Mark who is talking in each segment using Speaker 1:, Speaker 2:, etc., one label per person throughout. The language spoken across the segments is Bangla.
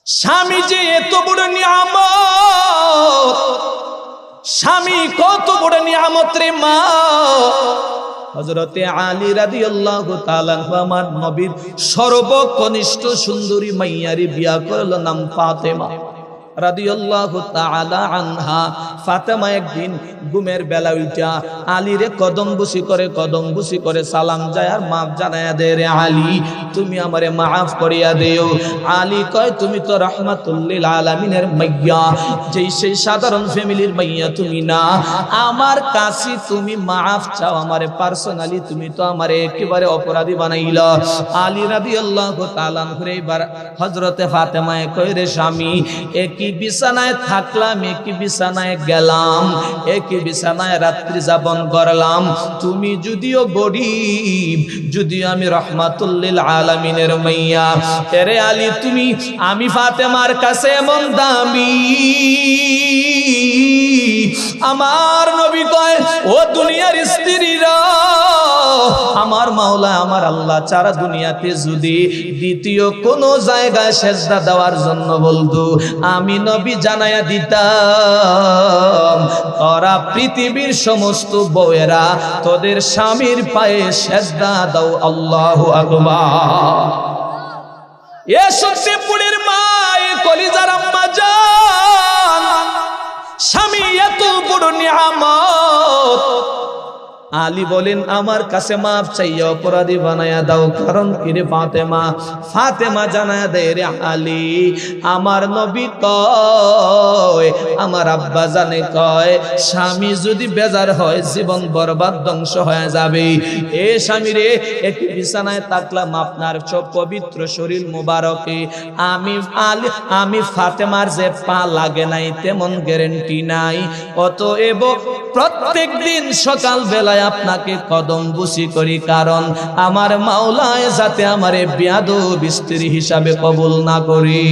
Speaker 1: স্বামী যে এত বড় নিয়ামত, স্বামী কত বড় নিয়ামত রে মা। হযরতে আলী রাদিয়াল্লাহু তাআলা আনহু আমার নবীর সর্বকনিষ্ঠ সুন্দরী মাইয়ারি বিয়া করলো, নাম ফাতেমা রাদিয়াল্লাহু তাআলা আনহা। ফাতেমা একদিন ঘুমের বেলা উঠা আলীরে কদম বুসি করে সালাম যায় আর মাফ জানায়া দে রে আলী, তুমি আমারে মাফ করিয়া দিও। আলী কয় তুমি তো রাহমাতুল লিল আলামিনের মাইয়া, যেই সেই সাধারণ ফ্যামিলির মাইয়া তুমি না, আমার কাছে তুমি মাফ চাও, আমারে পার্সোনালি তুমি তো আমারে একেবারে অপরাধী বানাইলা। আলী রাদিয়াল্লাহু তাআলা আনহু এবার হযরতে ফাতেমায়ে কয় রে স্বামী, একই বিছানায় থাকলাম, একই বিছানায় গেলাম, একই বিছানায় রাত্রি যাপন করলাম, তুমি যদিও গরীব, যদিও আমি রাহমাতুল লিল আলামিনের মাইয়া, তেরে আলী তুমি আমি ফাতেমার কাছে এমন দামি। আমার নবী কয় ও দুনিয়ার স্ত্রীরা, আমার মাওলা আমার আল্লাহ ছাড়া দুনিয়াতে যদি দ্বিতীয় কোন জায়গায় সেজদা দেওয়ার জন্য বলতো, আমি নবী জানায়া দিতাম তোরা পৃথিবীর সমস্ত বউয়েরা তোদের স্বামীর পায়ে সেজদা দাও, আল্লাহু আকবার। এ সত্যপুরের মা, এ কলিজার আম্মা জান, স্বামী এত বড় নিয়ামত। আলী বলেন আমার কাছে মাফ চাইয়া অপরাধী বানায়া দাও। কারণ কি রে ফাতেমা? ফাতেমা জানায়া দেয় রে আলী, আমার নবী কয়, আমার আব্বা জানে কয়, স্বামী যদি বেজার হয় জীবন বরবাদ ধ্বংস হয়ে যাবে। এ স্বামী রে, একই বিছানায় থাকলাম আপনার সব পবিত্র শরীর মুবারকে, আমি ফাতেমার যে পা লাগে নাই তেমন গ্যারান্টি নাই। অতএব প্রত্যেক দিন সকাল বেলায় আপনাকে কদম বুসি করি, কারণ আমার মাওলায় যাতে আমারে বেয়াদব স্ত্রী হিসাবে কবুল না করি।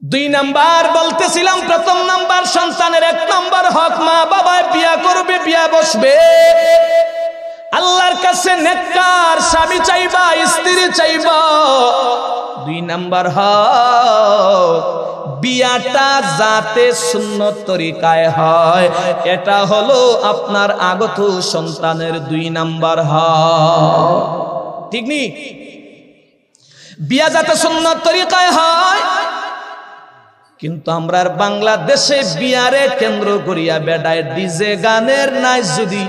Speaker 1: 2 নাম্বার বলতেছিলাম, প্রথম নাম্বার সন্তানের 1 নাম্বার হক, মা বাবায় বিয়া করবে, বিয়া বসবে, আল্লাহর কাছে নেককার স্বামী চাইবা, স্ত্রী চাইবা। 2 নাম্বার হক, বিয়াটা যাতে সুন্নত তরিকায় হয়, এটা হলো আপনার আগত সন্তানের 2 নাম্বার হক। ঠিক নি? বিয়া যাতে সুন্নত তরিকায় হয়। কিন্তু আমরা বাংলাদেশে বিয়ারে কেন্দ্র করিয়া বেডায় ডিজে গানের নাই, যদি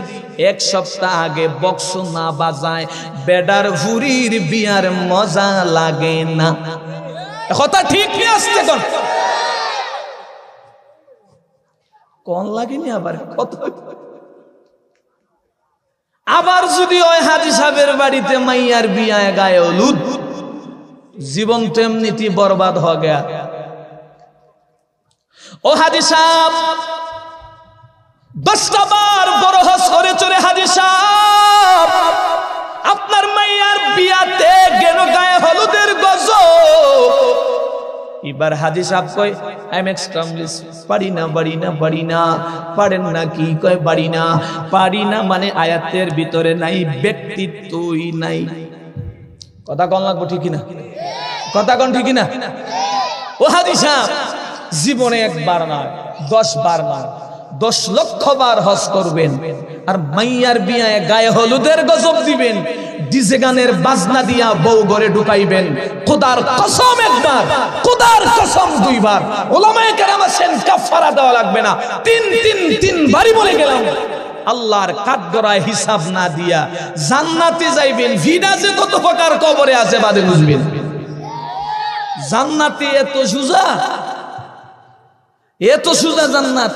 Speaker 1: 1 সপ্তাহ আগে বক্স না বাজায় বেডার হুরির বিয়ার মজা লাগে না। কথা ঠিক নিয়ে আসতে কোন লাগেনি আবার কত। আবার যদি ওই হাজী সাহেবের বাড়িতে মাইয়ার বিয়ায় গায়ে হলুদ, জীবন তো এমনিতে বরবাদ হয়ে গয়া। ও হাজী সাহেব 10টা বার বড় হজ করে চলে, হাজী সাহেব আপনার মাইয়ার বিয়াতে গেল গায়ে হলুদের গজব। এবার হাজী সাহেব কয় আই এম এক্সট্রিমলি পারি না। পারেন না কি? কয় পারি না মানে আয়াতের ভিতরে নাই, ব্যক্তিত্বই নাই। কথা কোন লাগবো ঠিক কিনা? কথা কোন ঠিক কিনা? ও হাজী সাহেব জীবনে 1 বার নয় 10 বার নয় 10 লক্ষ বার হজ করবেন, আর মাইয়ার বিয়ায় গায়ে হলুদের গজব দিবেন, ডিজে গানের বাজনা দিয়া বউ ঘরে ঢুকাইবেন। খোদার কসম 1 বার, খোদার কসম 2 বার। উলামায়ে কেরাম আছেন কাফারা দেওয়া লাগবে না, 3 বারই বলে গেলাম। আল্লাহর কাঠগড়ায় হিসাব না দিয়া জান্নাতে যাইবেন। ভিডা যে কত প্রকার কবরে আছে বাদে বুঝবেন। জান্নাতে এত সুজা জান্নাত,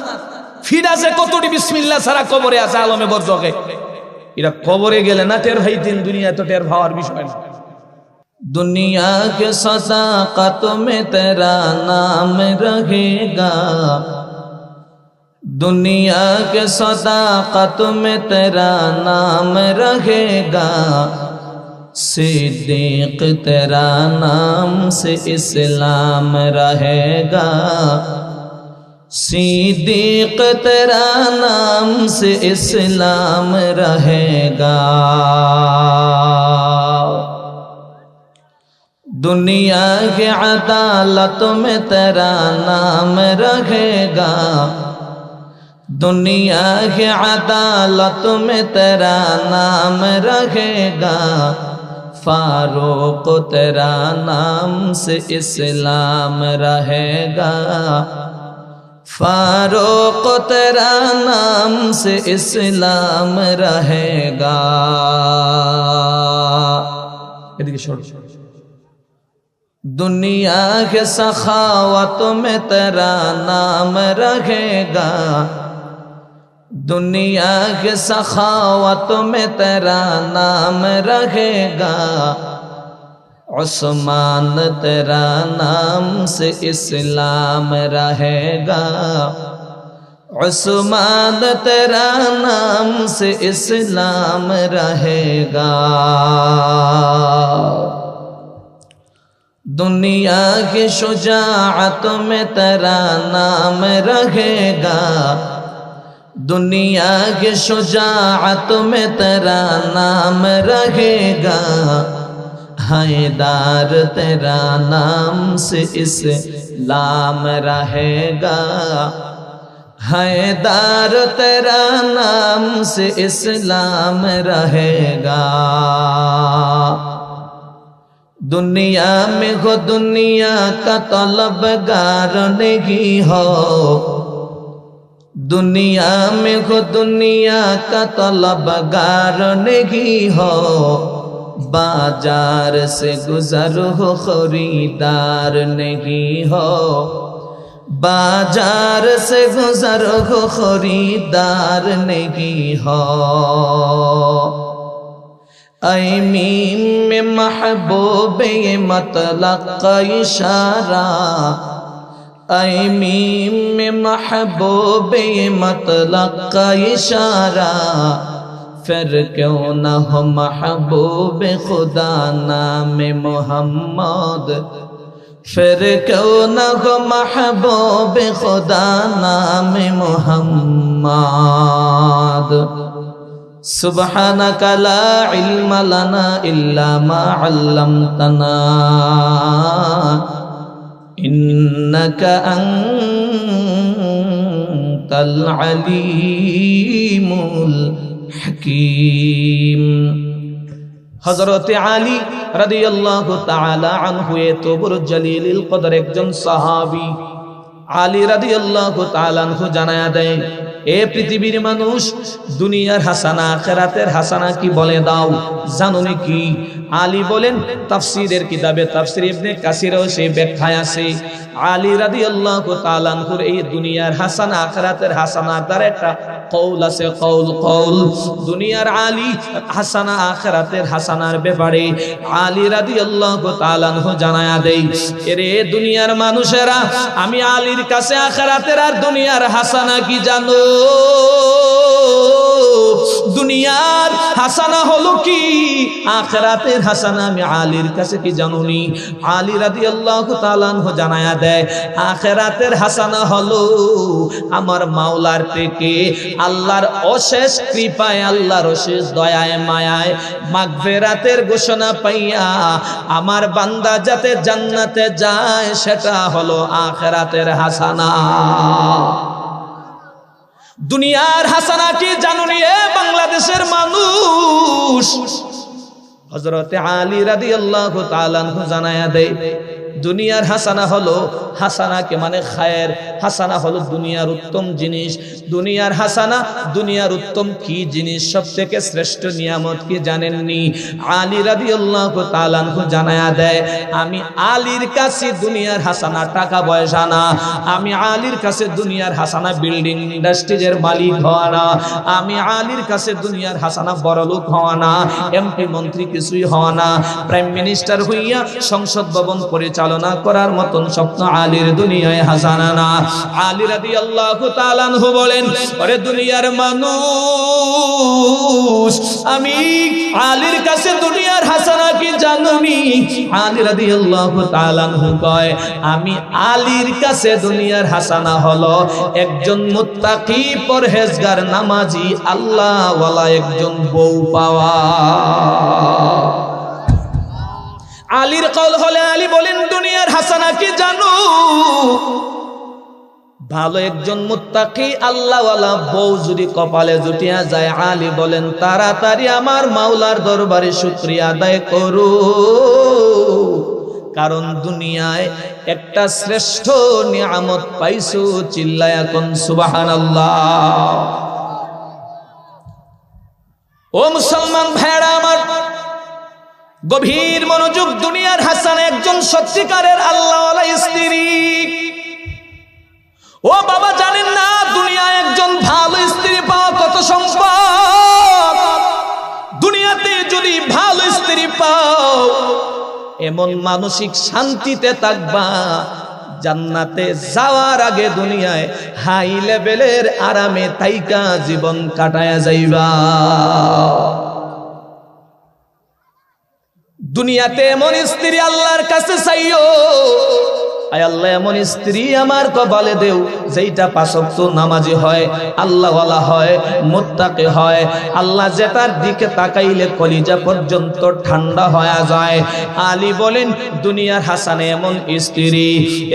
Speaker 1: ফিরা যে কতটি বিসমিল্লাহ ছাড়া কবরে আছে আলমে বরজকে। এরা কবরে গেলে না টের ভাইতেন, দুনিয়া তো টের ভাবার বিষয় না। दुनिया के सदाकत में तेरा नाम रहेगा, दुनिया के सदाकत में तेरा नाम रहेगा, सिद्दीक तेरा नाम से इस्लाम रहेगा, सिद्दीक तेरा नाम से इस्लाम रहेगा। दुनिया की अदालत में तेरा नाम रहेगा, दुनिया की अदालत में तेरा नाम रहेगा, फारूक तेरा नाम से इस्लाम रहेगा, फारूक तेरा नाम से इस्लाम रहेगा। दुनिया के सखावत में तेरा नाम रहेगा, दुनिया के सखावत में तेरा नाम रहेगा, उस्मान तेरा नाम से इस्लाम रहेगा, उस्मान तेरा नाम से इस्लाम रहेगा। दुनिया की शुजाअत में तेरा नाम रहेगा, दुनिया की शुजाअत में तेरा नाम रहेगा, हैदार तेरा नाम से इस्लाम रहेगा, हैदार तेरा नाम से इस्लाम रहेगा। दुनिया में हो दुनिया का तलबगार नहीं हो, दुनिया में हो दुनिया का तलबगार नहीं हो, बाजार से गुजर हो खरीदार नहीं हो, बाजार से गुजर हो खरीदार नहीं हो। ऐ मीम में महबूब ये मतलब का इशारा, ऐ मीम में महबूब ये मतलब का इशारा, फिर क्यों न हो महबूब खुदा नाम मोहम्मद, फिर क्यों न हो महबूब खुदा नाम मोहम्मद। सुब्हानक ला इल्म लना इल्ला मा अल्लमतना इन्नका अंतल अलीमुल हकीम। हजरत आली रादियाल्लाहु ताआला अन्हु तो बड़ जलीलुल कदर एकजन साहाबी। आली रादियाल्लाहु ताआला अन्हु জানায়া দেয়, এ পৃথিবীর মানুষ, দুনিয়ার হাসানা আখিরাতের হাসানা কি বলে দাও, জানোনি কি? আলী বলেন, তাফসীরের কিতাবে তাফসীর ইবনে কাসিরেও সেই ব্যাখ্যায় আছে, আলী রাদিয়াল্লাহু তাআলা আনহুর এই দুনিয়ার হাসানা আখিরাতের হাসানার দ্বারা একটা কওল আছে, কওল দুনিয়ার আলী হাসানা আখিরাতের হাসানার ব্যাপারে আলী রাদিয়াল্লাহু তাআলা আনহু জানায়া দেয়, এরে দুনিয়ার মানুষেরা, আমি আলীর কাছে আখিরাতের আর দুনিয়ার হাসানা কি জানো? দুনিয়ার হাসানা হলো কি, আখিরাতের হাসানা আমি আলীর কাছে কি জানোনি? আলী রাদিয়াল্লাহু তাআলা আনহু জানায়া দেয়, আখিরাতের হাসানা হলো আমার মাওলার থেকে আল্লাহর অশেষ কৃপায়, আল্লাহর অশেষ দয়ায় মায়ায় মাগফিরাতের ঘোষণা পাইয়া আমার বান্দা যাতে জান্নাতে যায়, সেটা হলো আখিরাতের হাসানা। দুনিয়ার হাসানা কি জানুনি এ বাংলাদেশের মানুষ? হযরত আলী রাদিয়াল্লাহু তাআলা আনহু জানায়া দেয়, দুনিয়ার হাসানা হলো, হাসানা কে মানে খায়ের, হাসানা হলো দুনিয়ার উত্তম জিনিস। দুনিয়ার হাসানা, দুনিয়ার উত্তম কি জিনিস, সবথেকে শ্রেষ্ঠ নিয়ামত কি জানেননি? আলী রাদিয়াল্লাহু তাআলা আনহু জানায়া দেয়, আমি আলীর কাছে দুনিয়ার হাসানা টাকা পয়সা না, আমি আলীর কাছে দুনিয়ার হাসানা বিল্ডিং ইন্ডাস্ট্রিজের মালিক হওয়া না, আমি আলীর কাছে দুনিয়ার হাসানা বড়লোক হওয়া না, এমপি মন্ত্রী কিছুই হওয়া না, প্রাইম মিনিস্টার হইয়া সংসদ ভবন পরিচালনা করার মতন স্বপ্ন আলীর দুনিয়ায় হাসানা না। আলী রাদিয়াল্লাহু তাআলা আনহু বলেন, ওরে দুনিয়ার মানুষ, আমি আলীর কাছে দুনিয়ার হাসানা কি জানোনি? আলী রাদিয়াল্লাহু তাআলা আনহু কয়, আমি আলীর কাছে দুনিয়ার হাসানা হলো একজন মুত্তাকি, পরহেজগার, নামাজি, আল্লাহওয়ালা একজন বউ পাওয়া। আলীর কওল হলে আলী বলেন, দুনিয়ার হাসানা কি জানো? ভালো একজন মুত্তাকি আল্লাহওয়ালা বউ যদি কপালে জুটিয়া যায়, আলী বলেন তাড়াতাড়ি আমার মাওলার দরবারে শুকরিয়া আদায় করো, কারণ দুনিয়ায় একটা শ্রেষ্ঠ নিয়ামত পাইছো। চিল্লায়া কোন সুবহানাল্লাহ। ও মুসলমান ভাইরা আমার, গভীর মনোযোগ। দুনিয়ার হাসানা একজন সত্যিকারের আল্লাহওয়ালা স্ত্রী। ও বাবা, জানেন না দুনিয়ায় একজন ভালো স্ত্রী পাওয়া কত সম্ভব? দুনিয়াতে যদি ভালো স্ত্রী পাও, এমন মানসিক শান্তিতে থাকবা, জান্নাতে যাওয়ার আগে দুনিয়ায় হাই লেভেলের আরামে তাইকা জীবন কাটায়া যাইবা। দুনিয়াতে এমন স্ত্রী আল্লাহর কাছে চাইও, আয় আল্লাহ এমন স্ত্রী আমার কপালে দেও যেইটা পাঁচ ওয়াক্ত নামাজি হয়, আল্লাহওয়ালা হয়, মুত্তাকি হয়, আল্লাহ যেটার দিকে তাকাইলে কলিজা পর্যন্ত ঠান্ডা হয়ে যায়। আলী বলেন দুনিয়ার হাসানে এমন স্ত্রী।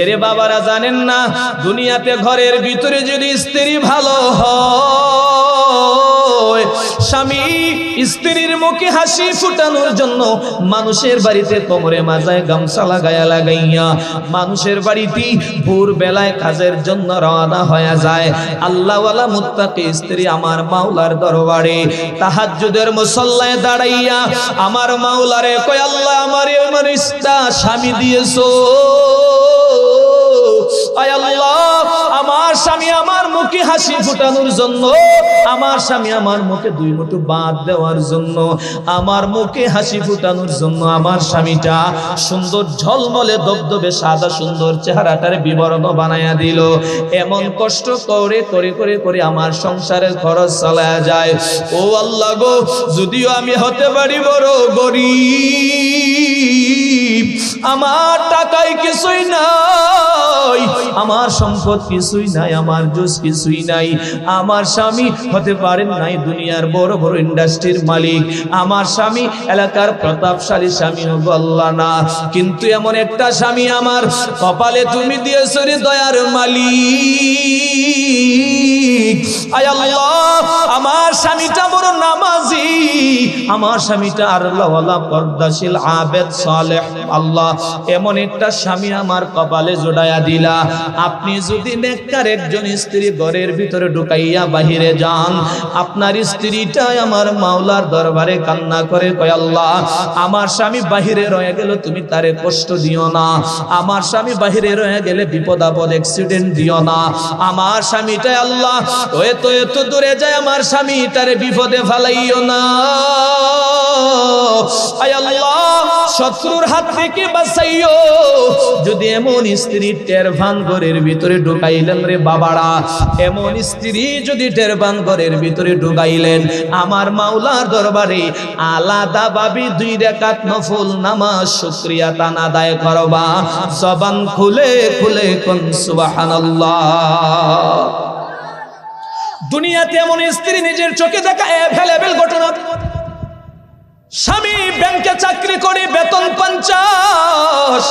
Speaker 1: এরে বাবারা, জানেন না দুনিয়াতে ঘরের ভিতরে যদি স্ত্রী ভালো হয়, স্বামী স্ত্রীর মুখে হাসি ফুটানোর জন্য মানুষের বাড়িতে কোমরে মাজায় গামছা লাগাইয়া মানুষের বাড়িতে ভোর বেলায় কাজের জন্য রওনা হয়ে যায়। আল্লাহওয়ালা মুত্তাকি স্ত্রী আমার মাওলার দরবারে তাহাজ্জুদের মুসল্লায় দাঁড়াইয়া আমার মাওলারে কয়, আল্লাহ আমারে আমার স্বামী দিয়েছো, আয় আল্লাহ আমার স্বামী আমার মুখে হাসি ফুটানোর জন্য, আমার স্বামী আমার মুখে দুই মুঠো ভাত দেওয়ার জন্য, আমার মুখে হাসি ফুটানোর জন্য আমার স্বামীটা সুন্দর ঝলমলে দবদবে সাদা সুন্দর চেহারাটার বিবরণ বানায়া দিল। এমন কষ্ট করে করে করে করে আমার সংসারের খরচ চালায়া যায়। ও আল্লাহ গো, যদিও আমি হতে পারি বড় গরিব, আমার টাকায় কিছুই নাই, আমার সম্পদ কিছুই নাই, আমার জোস কিছুই নাই, আমার স্বামী হতে পারেন নাই দুনিয়ার বড় বড় ইন্ডাস্ট্রির মালিক, আমার স্বামী এলাকার প্রতাপশালী স্বামী হবো আল্লাহ না, কিন্তু এমন একটা স্বামী আমার কপালে তুমি দিয়েছো রে দয়ার মালিক। আয় আল্লাহ আমার স্বামীটা বড় নামাজি, আমার স্বামীটা আল্লাহওয়ালা পর্দাশীল আবেদ সালেহ, আল্লাহ এমন একটা স্বামী আমার কপালে জোড়ায়া দিলা। আপনি যদি নেককার একজন স্ত্রী ঘরের ভিতরে ঢুকাইয়া বাহিরে যান, আপনার স্ত্রীটা আমার মাওলার দরবারে কান্না করে কয়, আল্লাহ আমার স্বামী বাহিরে রয়ে গেল, তুমি তারে কষ্ট দিও না, আমার স্বামী বাহিরে রয়ে গেলে বিপদ আপদ অ্যাক্সিডেন্ট দিও না, আমার স্বামীটা আল্লাহ এত দূরে যায়, আমার স্বামী তারে বিপদে ফেলাইও না, আয় আল্লাহ শত্রুর হাত থেকে বাঁচাইও। যদি এমন স্ত্রী টেরভান ঘরের ভিতরে ঢুকাইলেন রে বাবারা, এমন স্ত্রী যদি টেরভান ঘরের ভিতরে ঢুকাইলেন, আমার মাওলার দরবারে আলাদা ভাবে 2 রাকাত নফল নামাজ শুকরিয়া তান আদায় করবা। জবান খুলে খুলে কোন সুবহানাল্লাহ। দুনিয়াতে এমন স্ত্রী নিজের চোখে দেখা অ্যাভেলেবল ঘটনা। স্বামী ব্যাংকে চাকরি করে, বেতন 50,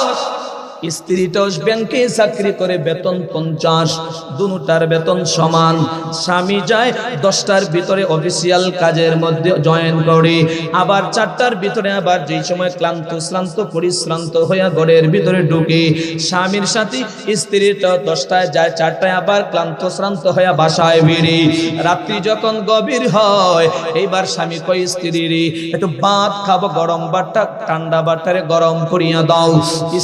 Speaker 1: স্ত্রীটাও ব্যাংকে চাকরি করে, বেতন 50, দুটার বেতন সমান। স্বামী যায় 10টার ভিতরে অফিসিয়াল কাজের মধ্যে জয়েন করে, আবার 4টার ভিতরে আবার যেই সময় ক্লান্ত শ্রান্ত পরিশ্রান্ত হইয়া ঘরের ভিতরে ঢুকে, স্বামীর সাথে স্ত্রীটা 10টায় যায়, 4টায় আবার ক্লান্ত শ্রান্ত হইয়া বাসায় বেরে। রাত্রি যখন গভীর হয়, এইবার স্বামী কয় স্ত্রীরে একটু ভাত খাবো, গরম ভাতটা ঠান্ডা ভাতটারে গরম করিয়া দাও।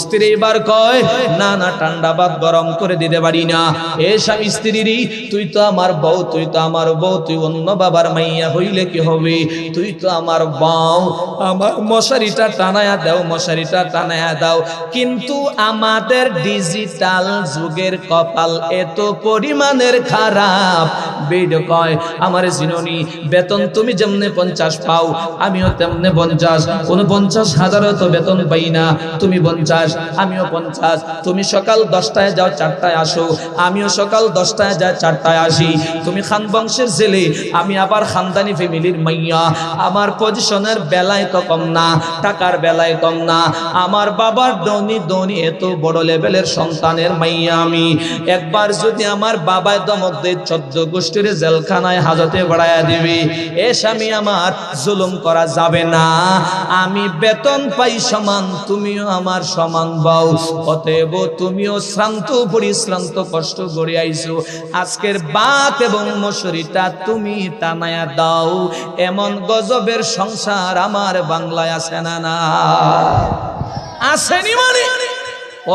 Speaker 1: স্ত্রী এবার কয়, না না ঠান্ডা ভাত গরম করে দিতে পারি না। এ স্বামী স্ত্রীরই, তুই তো আমার বউ, তুই তো আমার বউ, তুই অন্য বাবার মাইয়া হইলে কি হবে, তুই তো আমার বউ, আমার মশারিটা টানায়া দাও, মশারিটা টানায়া দাও। কিন্তু আমাদের ডিজিটাল যুগের কপাল এত পরিমাণের খারাপ। বেড কয়, আমার জিননি বেতন তুমি যেমনে 50 পাও, আমিও তেমনে 50, 49,000 তো বেতন পাই না, তুমি 50, আমিও 50। তুমি সকাল 10টায় যাও 4টায় আসো, আমিও সকাল 10টায় যাই 4টায় আসি। তুমি খান বংশের ছেলে, আমি আবার খানদানি ফ্যামিলির মাইয়া। আমার পজিশনের বেলায় তো কম না, টাকার বেলায় কম না। আমার বাবার ধনী ধনী এত বড় লেভেলের সন্তানের মাইয়া আমি। একবার যদি আমার বাবায় দমক দেয় 14 গোষ্ঠীর জেলখানায় হাজতে বাড়াইয়া দিবে। এ স্বামী আমার জুলুম করা যাবে না। আমি বেতন পাই সমান, তুমিও আমার সমান বাও। অতএব তুমিও শ্রান্ত পরিশ্রান্ত কষ্ট করে আইছো, আজকের ভাত এবং মশুরিটা তুমি টানায়া দাও। এমন গজবের সংসার আমার বাংলায় আছে না? না আসেনি, মানে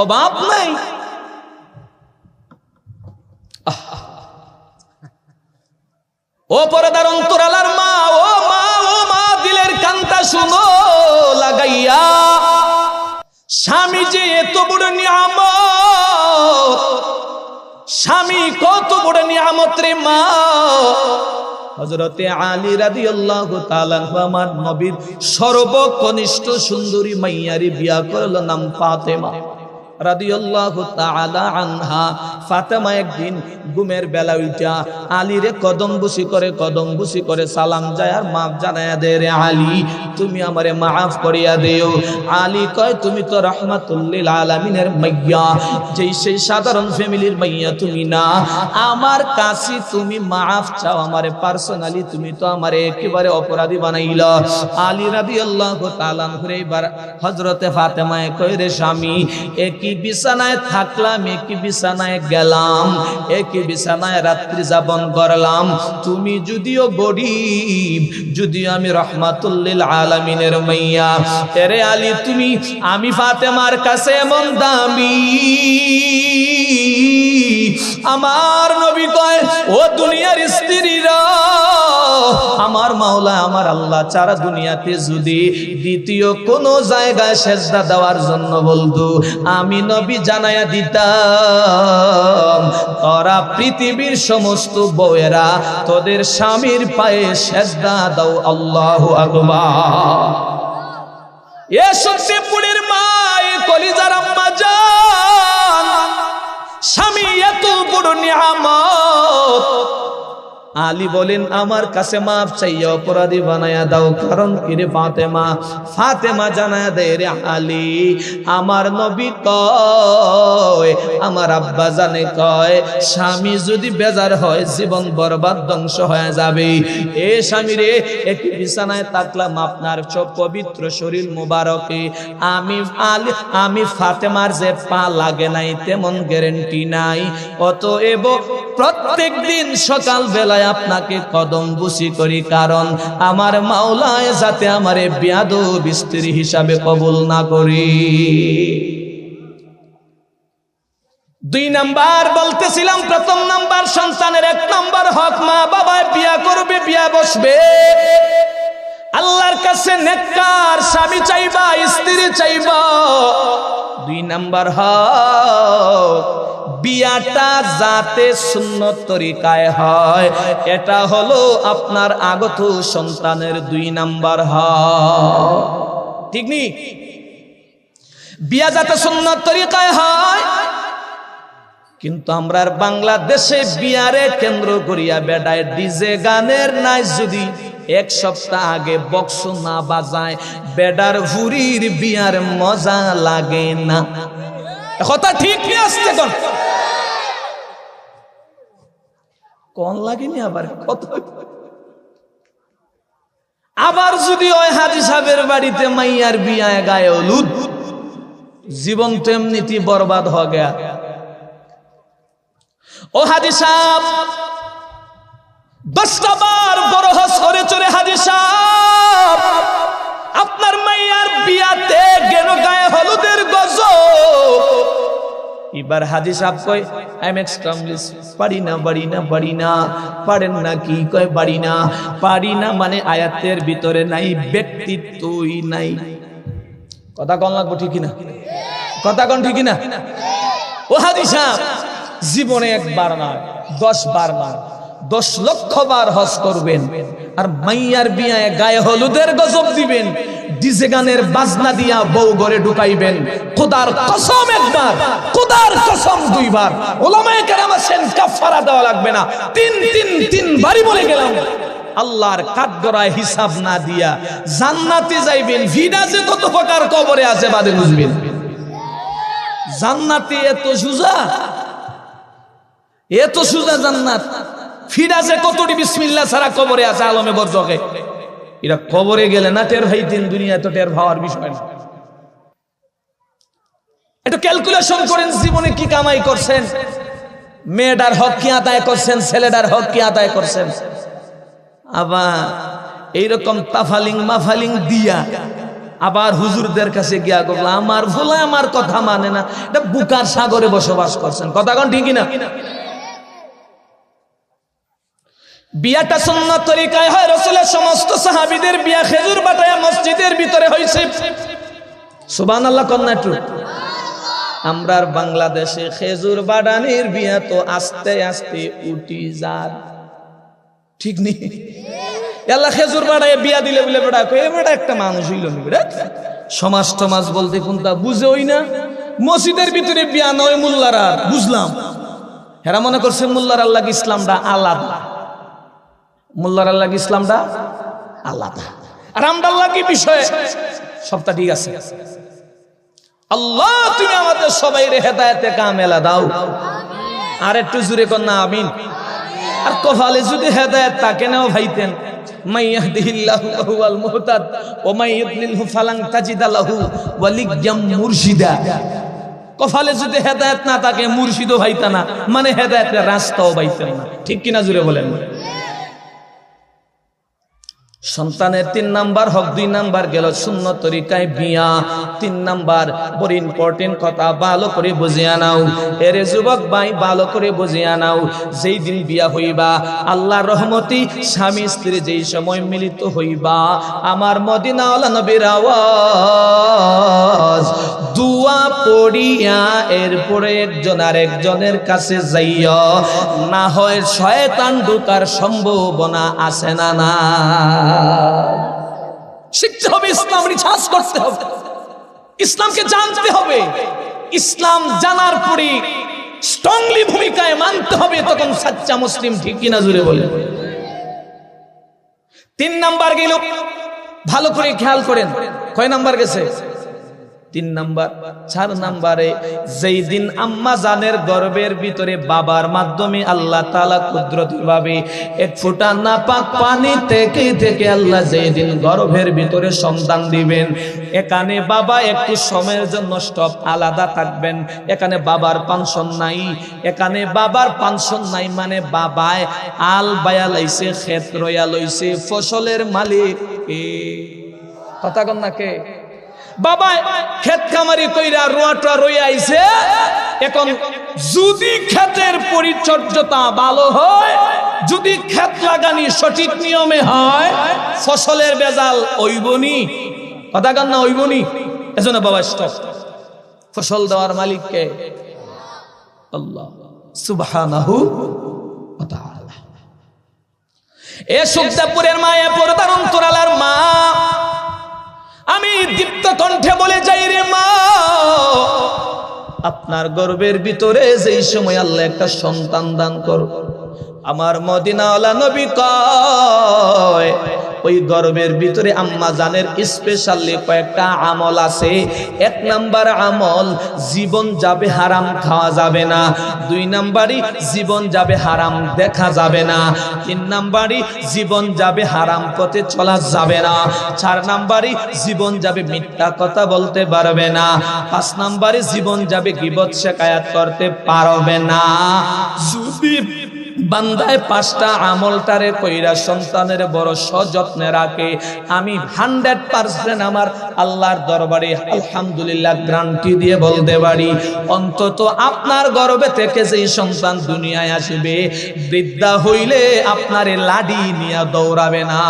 Speaker 1: অভাব নাই। ও পর্দার অন্তরালার মা, ও মা, ও মা, দিলের কান্তা শুনো লাগাইয়া। স্বামী যে এত বড় নিয়ামত, স্বামী কত বড় নিয়ামত রে মা। হযরতে আলী রাদিয়াল্লাহু তাআলা আমার নবীর সর্বকনিষ্ঠ সুন্দরী মাইয়ারি বিয়া করলো, নাম ফাতেমা রাদিয়াল্লাহু তাআলা আনহা। ফাতেমা একদিন ঘুমের বেলা উঠা আলীরে কদম বুসি করে সালাম যায় আর মাফ জানায়া দে, রে আলী তুমি আমারে মাফ করিয়া দিও। আলী কয় তুমি তো রাহমাতুল লিল আলামিনের মাইয়া, যেই সেই সাধারণ ফ্যামিলির মাইয়া তুমি না। আমার কাছে তুমি মাফ চাও, আমারে পার্সোনালি তুমি তো আমারে একেবারে অপরাধী বানাইলা। আলী রাদিয়াল্লাহু তাআলা এবার হযরতে ফাতেমায়ে কয়, রে স্বামী, একই বিছানায় থাকলাম, একই বিছানায় গেলাম, একই বিছানায় রাত্রি যাপন করলাম। তুমি যদিও গরীব, যদিও আমি রাহমাতুল লিল আলামিনের মাইয়া, এরে আলী তুমি, আমি ফাতেমার কাছে এমন দামি। আমার নবী কয়, ও দুনিয়ার স্ত্রীরা, আমার মাওলা আমার আল্লাহ ছাড়া দুনিয়াতে যদি দ্বিতীয় কোনো জায়গায় সেজদা দেওয়ার জন্য বলতো, আমি নবী জানায়া দিতাম, তোরা পৃথিবীর সমস্ত বউয়েরা তোদের স্বামীর পায়ে সেজদা দাও। আল্লাহু আকবার। এ শক্তিপুরের মা, এ কলিজার আম্মা জান, স্বামী এত বড় নিয়ামত। আলী বলেন, আমার কাছে মাফ চাইয়া অপরাধী বানায়া দাও। কারণ কি রে ফাতেমা? ফাতেমা জানায়া দেয়, রে আলী আমার নবী কয়, আমার আব্বা জানে কয়, স্বামী যদি বেজার হয় জীবন বরবাদ ধ্বংস হয়ে যাবে। এ স্বামী রে, একই বিছানায় থাকলাম আপনার সব পবিত্র শরীর মুবারকে, আমি ফাতেমার যে পা লাগে নাই তেমন গ্যারান্টি নাই। অতএব প্রত্যেক দিন সকাল বেলায় আপনাকে কদম বুসি করি, কারণ আমার মাওলায় যাতে আমারে বেয়াদব স্ত্রী হিসাবে কবুল না করি। 2 নাম্বার বলতেছিলাম, প্রথম নাম্বার সন্তানের 1 নাম্বার হক, মা বাবায় বিয়া করবে, বিয়া বসবে, আল্লাহর কাছে নেককার স্বামী চাইবা, স্ত্রী চাইবা। 2 নাম্বার হক, বিয়াটা যাতে সুন্নত তরিকায় হয়, এটা হলো আপনার আগত সন্তানের 2 নাম্বার হক। ঠিক নি? বিয়া যাতে সুন্নত তরিকায় হয়। কিন্তু আমরা বাংলাদেশে বিয়ারে কেন্দ্র করিয়া বেডায় ডিজে গানের নাই, যদি 1 সপ্তাহ আগে বক্স না বাজায়, বেডার হুরির বিয়ার মজা লাগে না। কথা ঠিক কি আসছে? কোন লাগেনি আবার কথা। আবার যদি ওই হাজী সাহেবের বাড়িতে মাইয়ার বিয়ায় গায়ে হলুদ, জীবন তো এমনিতেই বরবাদ হয়ে গয়া। ও হাজী সাহেব 10টা বার বড় হজ করে চলে, হাজী সাহেব আপনার মাইয়ার বিয়াতে গেল গায়ে হলুদের গজব। এবার হাজী সাহেব কয়, আই এম এক্সট্রিমলি পারি না। পারেন না কি? কয় পারি না মানে আয়াতের ভিতরে নাই, ব্যক্তিত্বই নাই। কথা কন লাগবো, ঠিক কিনা? কথা কন ঠিক কিনা? ও হাজী সাহেব জীবনে 1 বার নয়, 10 বার নয়, 10 লক্ষ বার হজ করবেন, আর মাইয়ার বিয়ায় গায়ে হলুদের গজব দিবেন, ডিজে গানের বাজনা দিয়া বউ ঘরে ঢুকাইবেন, খোদার কসম একবার, খোদার কসম দুইবার, ওলামায়ে কেরাম আছেন কাফারা দেওয়া লাগবে না, তিন বারই বলে গেলাম, আল্লাহর কাঠগড়ায় হিসাব না দিয়া জান্নাতে যাইবেন। ভিড়া যে কত প্রকার কবরে আছে বাদে বুঝবেন। জান্নাতে এত সুজা জান্নাত, ফিরা যে কতটি বিসমিল্লাহ ছাড়া কবরে আছে আলমে বরজকে। এরা কবরে গেলে না টের ভাইতেন, দুনিয়া তো টের ভাবার বিষয় না। একটু ক্যালকুলেশন করেন, জীবনে কি কামাই করছেন, মেয়েটার হক কি আদায় করছেন, ছেলেটার হক কি আদায় করছেন। আবার এইরকম তাফালিং মাফালিং দিয়া আবার হুজুরদের কাছে গিয়া বললাম আমার ভোলা আমার কথা মানে না, এটা বুকার সাগরে বসবাস করছেন। কথা কোন ঠিকই না? বিয়াটা সুন্নাত তরিকায় হয়, রাসূলের সমস্ত সাহাবীদের বিয়া খেজুর বাটায়া মসজিদের ভিতরে হইছে। সুবহানাল্লাহ কোন না একটু? আমরার বাংলাদেশে খেজুর বাটানির বিয়া তো আস্তে আস্তে উঠি যার, ঠিক নেই? আল্লাহ খেজুর বাটায় বিয়া দিলে বলে বেটা কই বেটা একটা মানুষ হইল নি বেটা, সমাজ টমাজ বলতে কোনটা বুঝে হই না। মসজিদের ভিতরে বিয়া নয় মোল্লারা, বুঝলাম হেরা মনে করছে মোল্লার আল্লাহ ইসলামটা আলাদা, মোল্লার আল্লাহ ইসলামটা আলাদা, আর আমরা আল্লাহ কি বিষয়ে সবটা ঠিক আছে। আল্লাহ তুমি আমাদের সবাই রে হেদায়েতে কামেলা দাও, আর একটু জুড়ে কর না আমিন। আর কপালে যদি হেদায়েত থাকে নাও ভাইতেন, মাই ইয়াহদিহিল্লাহু ফাহুয়াল মুহতাদ ওয়া মাই ইউদ্লিলহু ফালান তাজিদা লাহু ওয়ালিয়্যাম মুরশিদা। কপালে যদি হেদায়েত না থাকে মুর্শিদও ভাইতা না, মানে হেদায়েতের রাস্তাও পাইতেন না, ঠিক কিনা জুড়ে বলেন। সন্তানের 3 নাম্বার হক, 2 নাম্বার গেল সুন্নত তরিকায় বিয়া, 3 নাম্বার বড় ইম্পর্টেন্ট কথা ভালো করে বুঝিয়া নাও। এরে যুবক ভাই ভালো করে বুঝিয়া নাও, যেই দিন বিয়া হইবা আল্লাহর রহমতি স্বামী স্ত্রী যেই সময় মিলিত হইবা, আমার মদিনাওয়ালা নবীর আওয়াজ দুয়া পড়িয়া এরপরে একজন আরেকজনের কাছে যাইয়া, না হয় শয়তান ঢোকার সম্ভাবনা আছে না না। শিখতে হবে, ইসলাম রিসার্চ করতে হবে, ইসলামকে জানতে হবে, ইসলাম জানার পরে স্ট্রংলি ভূমিকায় মানতে হবে, তখন সচ্চা মুসলিম, ঠিক কিনা জুড়ে বলে। 3 নাম্বার গেল, ভালো করে খেয়াল করেন, কয় নাম্বার গেছে? 3 নাম্বার। 4 নাম্বারে যেই দিন আম্মা জানের গর্ভের ভিতরে বাবার মাধ্যমে আল্লাহ তাআলা কুদরতি ভাবে এক ফোঁটা নাপাক পানি থেকে আল্লাহ যেই দিন গর্ভের ভিতরে সন্তান দিবেন, এখানে বাবা একটু সময়ের জন্য স্টপ আলাদা থাকবেন। এখানে বাবার পেনশন নাই, এখানে বাবার পেনশন নাই, মানে বাবায় আল বায়া লইছে, ক্ষেত রয়া লইছে, ফসলের মালিক কে? কথা কন না কে? বাবা ক্ষেত খামারি কইরা রোয়াটা রয়ে আইছে, এখন যদি ক্ষেতের পরিচর্যা ভালো হয়, যদি ক্ষেত লাগানি সঠিক নিয়মে হয়, ফসলের বেজাল ওইবনি। কথা কান না ওইবনি? এজন্য বাবা স্টপ। ফসল দেওয়ার মালিক কে? আল্লাহ সুবহানাহু ওয়া তাআলা। এ সুখদেবপুরের মা, এ পর্দার অন্তরালার মা, আমি দীপ্ত কণ্ঠে বলে যাই রে মা, আপনার গর্ভের ভিতরে যেই সময় আল্লাহ একটা সন্তান দান করো, আমার মদিনাওয়ালা নবী কয় ওই গর্ভের ভিতরে আম্মা জানের স্পেশালি কয়েকটা আমল আছে। 1 নাম্বার আমল, জীবন যাবে হারাম খাওয়া যাবে না। 2 নাম্বারই জীবন যাবে হারাম দেখা যাবে না। 3 নাম্বারই জীবন যাবে হারাম পথে চলা যাবে না। 4 নাম্বারই জীবন যাবে মিথ্যা কথা বলতে পারবে না। 5 নাম্বারই জীবন যাবে গীবত শিকায়াত করতে পারবে না। যদি বান্দায় 5টা আমলটারে কইরা সন্তানের বড় সযত্নে রাখে, আমি 100% আমার আল্লাহর দরবারে আলহামদুলিল্লাহ গ্যারান্টি দিয়ে বলতে পারি, অন্তত আপনার গর্ভে থেকে যেই সন্তান দুনিয়ায় আসবে, বৃদ্ধা হইলে আপনারে লাডি নিয়ে দৌড়াবে না।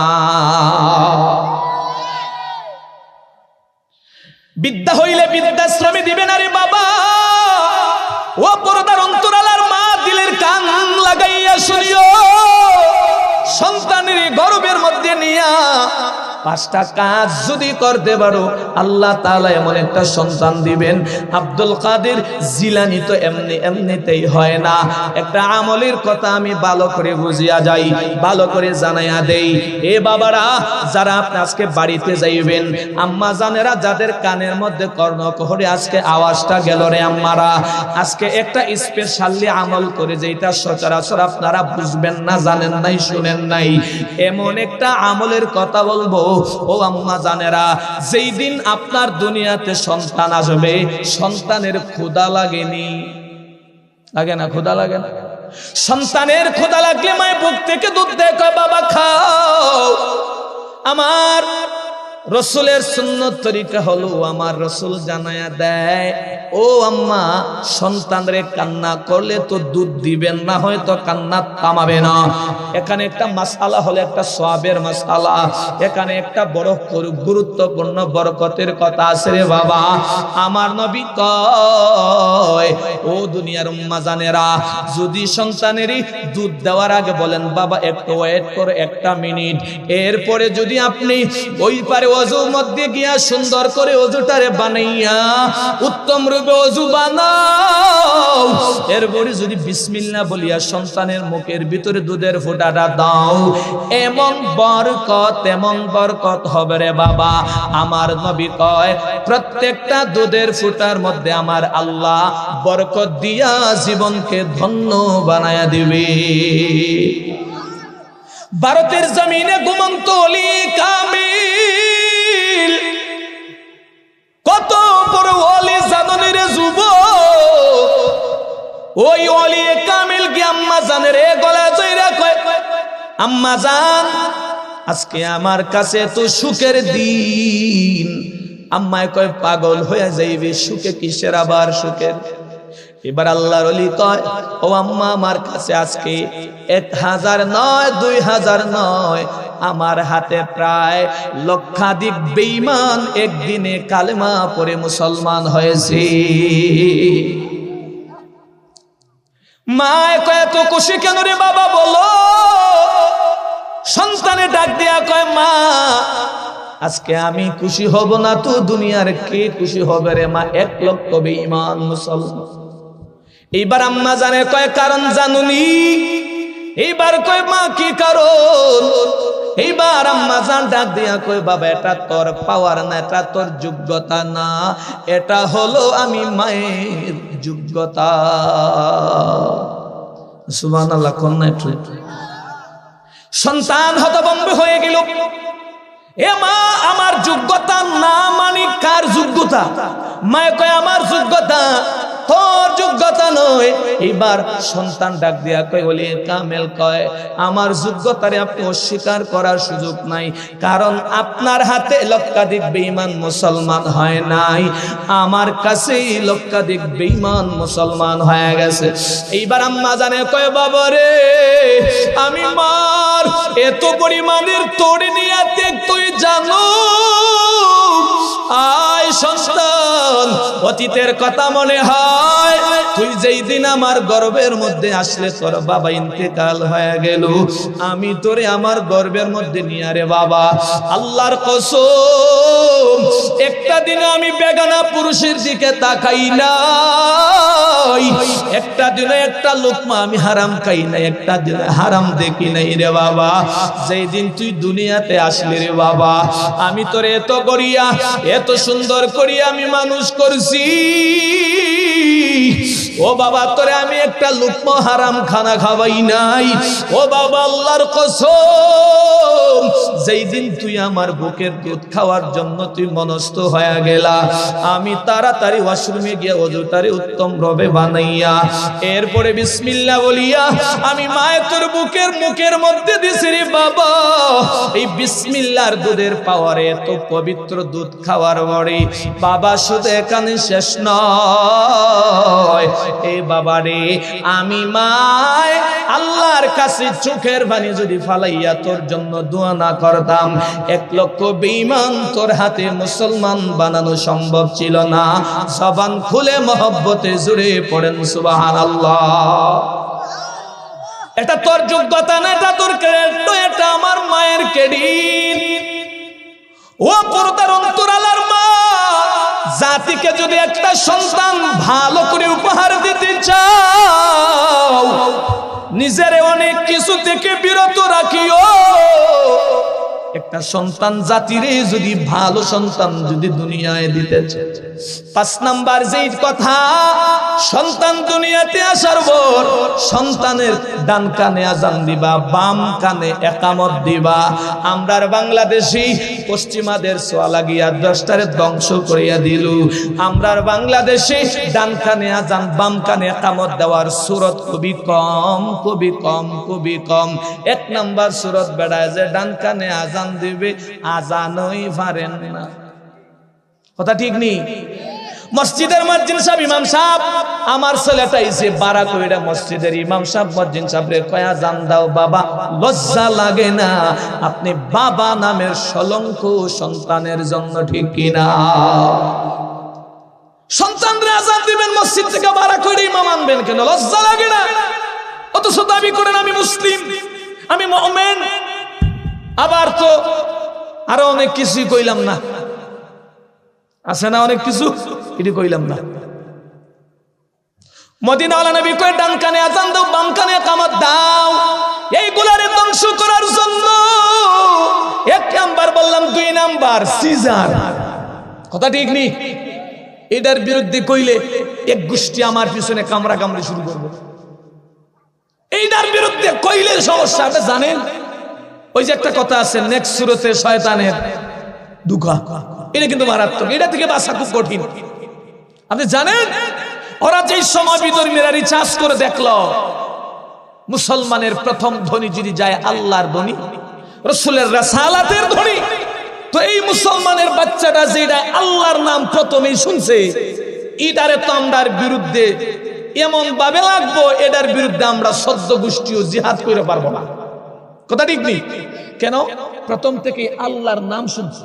Speaker 1: বৃদ্ধা হইলে বৃদ্ধাশ্রমে দিবে না রে বাবা। ও পর্দার অন্তরালার মা, দিলের কান লাগাইয়া শুনিও, সন্তানের গর্ভের মধ্যে নিয়া 5টা কাজ যদি করতে পারো আল্লাহ তাআলা এমন একটা সন্তান দিবেন। আব্দুল কাদের জিলানী তো এমনিতেই হয় না। একটা আমলের কথা আমি ভালো করে বুঝিয়া যাই, ভালো করে জানাইয়া দেই। এ বাবারা যারা আপনি আজকে বাড়িতে যাইবেন, আম্মা জানেরা যাদের কানের মধ্যে কর্ণকুহরে আজকে আওয়াজটা গেল রে আম্মারা, আজকে একটা স্পেশালি আমল করে যেটা সচরাচর আপনারা বুঝবেন না, জানেন নাই, শুনেন নাই, এমন একটা আমলের কথা বলবো ও আম্মা জানেরা। যেই দিন আপনার দুনিয়াতে সন্তান আসবে, সন্তানের ক্ষুধা লাগেনি, লাগে না? ক্ষুধা লাগে না? সন্তানের ক্ষুধা লাগলে মায়ের বুক থেকে দুধ দেয়, কয় বাবা খাও। আমার রসুলের সুন্নত তরিকা হলো, আমার রসুল জানায়া দেয়, ও আম্মা সন্তানরে কান্না করলে তো দুধ দিবেন না, হয়তো কান্না থামাবে না। এখানে একটা মাসআলা হলো, একটা সওয়াবের মাসআলা, এখানে একটা বড় গুরুত্বপূর্ণ বরকতের কথা আছে রে বাবা। আমার নবী কয়, ও দুনিয়ার উম্মা জানেরা, যদি সন্তানেরই দুধ দেওয়ার আগে বলেন বাবা একটু ওয়েট করো, 1 মিনিট, এরপরে যদি আপনি ওই পারে ওযু মধ্যে গিয়া সুন্দর করে ওযুটারে বানাইয়া উত্তম রূপে ওযু বানাও, এরপরে যদি বিসমিল্লাহ বলিয়া সন্তানের মুখের ভিতরে দুধের ফোঁটাটা দাও, এমন বরকত হবে রে বাবা। আমার নবী কয়, প্রত্যেকটা দুধের ফোঁটার মধ্যে আমার আল্লাহ বরকত দিয়া জীবনকে ধন্য বানায়া দিবে। ভারতের জমিনে ঘুমন্ত ওলি কামিল, কত বড় ওলি জানেন রে যুবক, ওই ওলি কামিল কি আম্মা জানের গলা জয়রা কয়, আম্মা জান আজকে আমার কাছে তো সুখের দিন। আম্মায় কয় পাগল হয়ে যাইবে, সুখে কিসের আবার সুখের? এবার আল্লাহর ওলি কয়, ও আম্মা আমার কাছে আজকে 1000 নয়, 2000 নয়, আমার হাতে প্রায় লক্ষাধিক বেঈমান একদিনে কালেমা পড়ে মুসলমান হয়েছে। মা কয় এত খুশি কেন রে বাবা বলো? সন্তানে ডাক দিয়া কয়, মা আজকে আমি খুশি হব না তো দুনিয়ার কে খুশি হবে রে মা? 1 লক্ষ বেঈমান মুসলমান। এইবার আম্মা জানে কয় কারণ জানুনি? এইবার কয় মা কি কারণ? এইবার আম্মা জান ডাক দিয়া কয়, বাবা এটা তোর পাওয়ার না, এটা তোর যোগ্যতা না, এটা হলো আমি মায়ের যোগ্যতা। সুবহানাল্লাহ। কন্যা সন্তান হতভম্ব হয়ে গেল, এ মা আমার যোগ্যতা না মানে কার যোগ্যতা? মায়ে কয় আমার যোগ্যতা, তোর যোগ্যতা নয়। এবার সন্তান ডাক দিয়া কয়, ওলি কামেল কয়, আমার যোগ্যতারে আপনি অস্বীকার করার সুযোগ নাই, কারণ আপনার হাতে লক্ষাধিক বেঈমান মুসলমান হয় নাই, আমার কাছেই লক্ষাধিক বেঈমান মুসলমান হয়ে গেছে। এইবার আম্মা জানে কয়, বাবা রে আমি মার এত পরিমাণের তোর নিয়াতে তুই জানো? আয় সন্তান, অতীতের কথা মনে হয়, তুই যেই দিন আমার গর্ভের মধ্যে আসলে তোর বাবা ইন্তেকাল হয়ে গেল, আমি তোরে আমার গর্ভের মধ্যে নিয়ে রে বাবা আল্লাহর কসম একটা দিন আমি বেগানা পুরুষের দিকে তাকাই নাই, একটা দিনে একটা লোকমা আমি হারাম খাই নাই, একটা দিনে হারাম দেখি নাই রে বাবা। যেই দিন তুই দুনিয়াতে আসলি রে বাবা, আমি তোরে এত করিয়া এত সুন্দর করিয়া আমি মানুষ করছি, ও বাবা তোরে আমি একটা লুকমা হারাম খানা খাওয়াই নাই। ও বাবা আল্লাহর কসম, যেই দিন তুই আমার বুকের দুধ খাওয়ার জন্য তুই মনস্থ হয়ে গেলা, আমি তাড়াতাড়ি ওয়াশরুমে গিয়ে ওযুটারে উত্তম রবে বানাইয়া এরপরে বিসমিল্লাহ বলিয়া আমি মায়ের তোর বুকের মুখের মধ্যে দিছি রে বাবা। এই বিসমিল্লাহর দুধের পাওয়ারে এত পবিত্র দুধ খাওয়ার পরে বাবা শুধু এখানে শেষ নয়, এ বাবা রে আমি মায় আল্লাহর কাছে চোখের পানি যদি ফালাইয়া তোর জন্য দোয়া না করতাম, 1 লক্ষ বেঈমান তোর হাতে মুসলমান বানানো সম্ভব ছিল না। জবান খুলে মহব্বতে জুড়ে পড়েন সুবহানাল্লাহ। এটা তোর যোগ্যতা না, এটা তোর ক্রেডিট, এটা আমার মায়ের ক্রেডিট। ও পর্দার অন্তরালার মা, জাতিকে যদি একটা সন্তান ভালো করে উপহার দিতে চাও, নিজের অনেক কিছু থেকে বিরত রাখিও। একটা সন্তান জাতিরে যদি ভালো সন্তান যদি দুনিয়ায় দিতে চায়, 5 নাম্বার যেই কথা, সন্তান দুনিয়াতে আসার পর সন্তানের ডান কানে আজান দিবা, বাম কানে একামত দিবা। আমরার বাংলাদেশি পশ্চিমাদের ছোঁয়া লাগিয়া 10টারে ধ্বংস করিয়া দিল। আমরার বাংলাদেশে ডান কানে আজান বাম কানে একামত দেওয়ার সুরত খুবই কম, খুবই কম, খুবই কম। 1 নাম্বার সুরত বেড়ায় যে ডান কানে আজান দিবে, আজানই পারেন না। কথা ঠিক নেই? মসজিদের মুয়াজ্জিন সাহেব, ইমাম সাহেব, আমার ছেলেটা এসে বাড়া কইরা মসজিদের ইমাম সাহেব মুয়াজ্জিন সাহেবরে কয়া জান দাও বাবা, লজ্জা লাগে না? আপনি বাবা নামের কলঙ্ক সন্তানের জন্য, ঠিক কিনা? সন্তানরে আজান দিবেন মসজিদ থেকে বাড়া কইরা ইমাম আনবেন কেন? লজ্জা লাগে না? অথচ দাবি করেন আমি মুসলিম, আমি মুমিন। আবার তো আরো অনেক কিছুই কইলাম না, আছে না অনেক কিছু, এটি কইলাম না। মদিনাওয়ালা নবী কয় ডান কানে আজান দাও, বাম কানে ইকামত দাও। এইগুলারে ধ্বংস করার জন্য 1 নাম্বার বললাম, 2 নাম্বার সিজার। কথা ঠিক নেই? এটার বিরুদ্ধে কইলে এক গোষ্ঠী আমার পিছনে কামড়া কামড়ি শুরু করবে। এইটার বিরুদ্ধে কইলে সমস্যা, আপনি জানেন? ওই যে একটা কথা আছে, নেক্সট সুরতে শয়তানের দুঃখা, এটা কিন্তু মারাত্মক। এটা থেকে বাঁচা খুব কঠিন। আপনি জানেন ওরা যেই সময় বিধর্মীরা রিচার্জ করে দেখলো মুসলমানের প্রথম ধ্বনি যদি যায় আল্লাহর ধ্বনি, রাসূলের রাসালাতের ধ্বনি, তো এই মুসলমানের বাচ্চাটা যেটা আল্লাহর নাম প্রথমেই শুনছে, এটারে তো আমরার বিরুদ্ধে এমন ভাবে লাগবো, এটার বিরুদ্ধে আমরা সদ্য গোষ্ঠীও জিহাদ করে পারবো না। কথা ঠিক নেই? কেন? প্রথম থেকে আল্লাহর নাম শুনছে।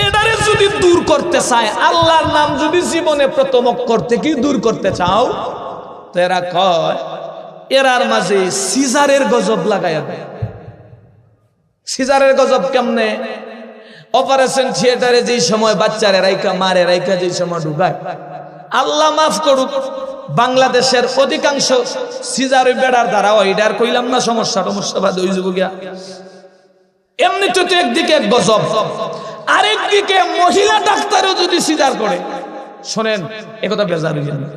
Speaker 1: এটারে যদি দূর করতে চায়, আল্লাহর নাম যদি জীবনে প্রথম অক্ষর থেকে দূর করতে চাও, তো এরা কয় এরার মাঝে সিজারের গজব লাগাইয়া দেয়। সিজারের গজব কেমনে? অপারেশন থিয়েটারে যেই সময় বাচ্চারে রাইকা মারে, রাইকা যেই সময় ঢুকায়, আল্লাহ মাফ করুক, বাংলাদেশের অধিকাংশ সিজারের বেড়ার দ্বারা ওইটার কইলাম না সমস্যা বাদ হয়ে যাবো গিয়া। এমনিতে তো একদিকে এক গজব, আরেকদিকে মহিলা ডাক্তারও যদি সিজার করে, শোনেন একথা বেজার হইলেন না,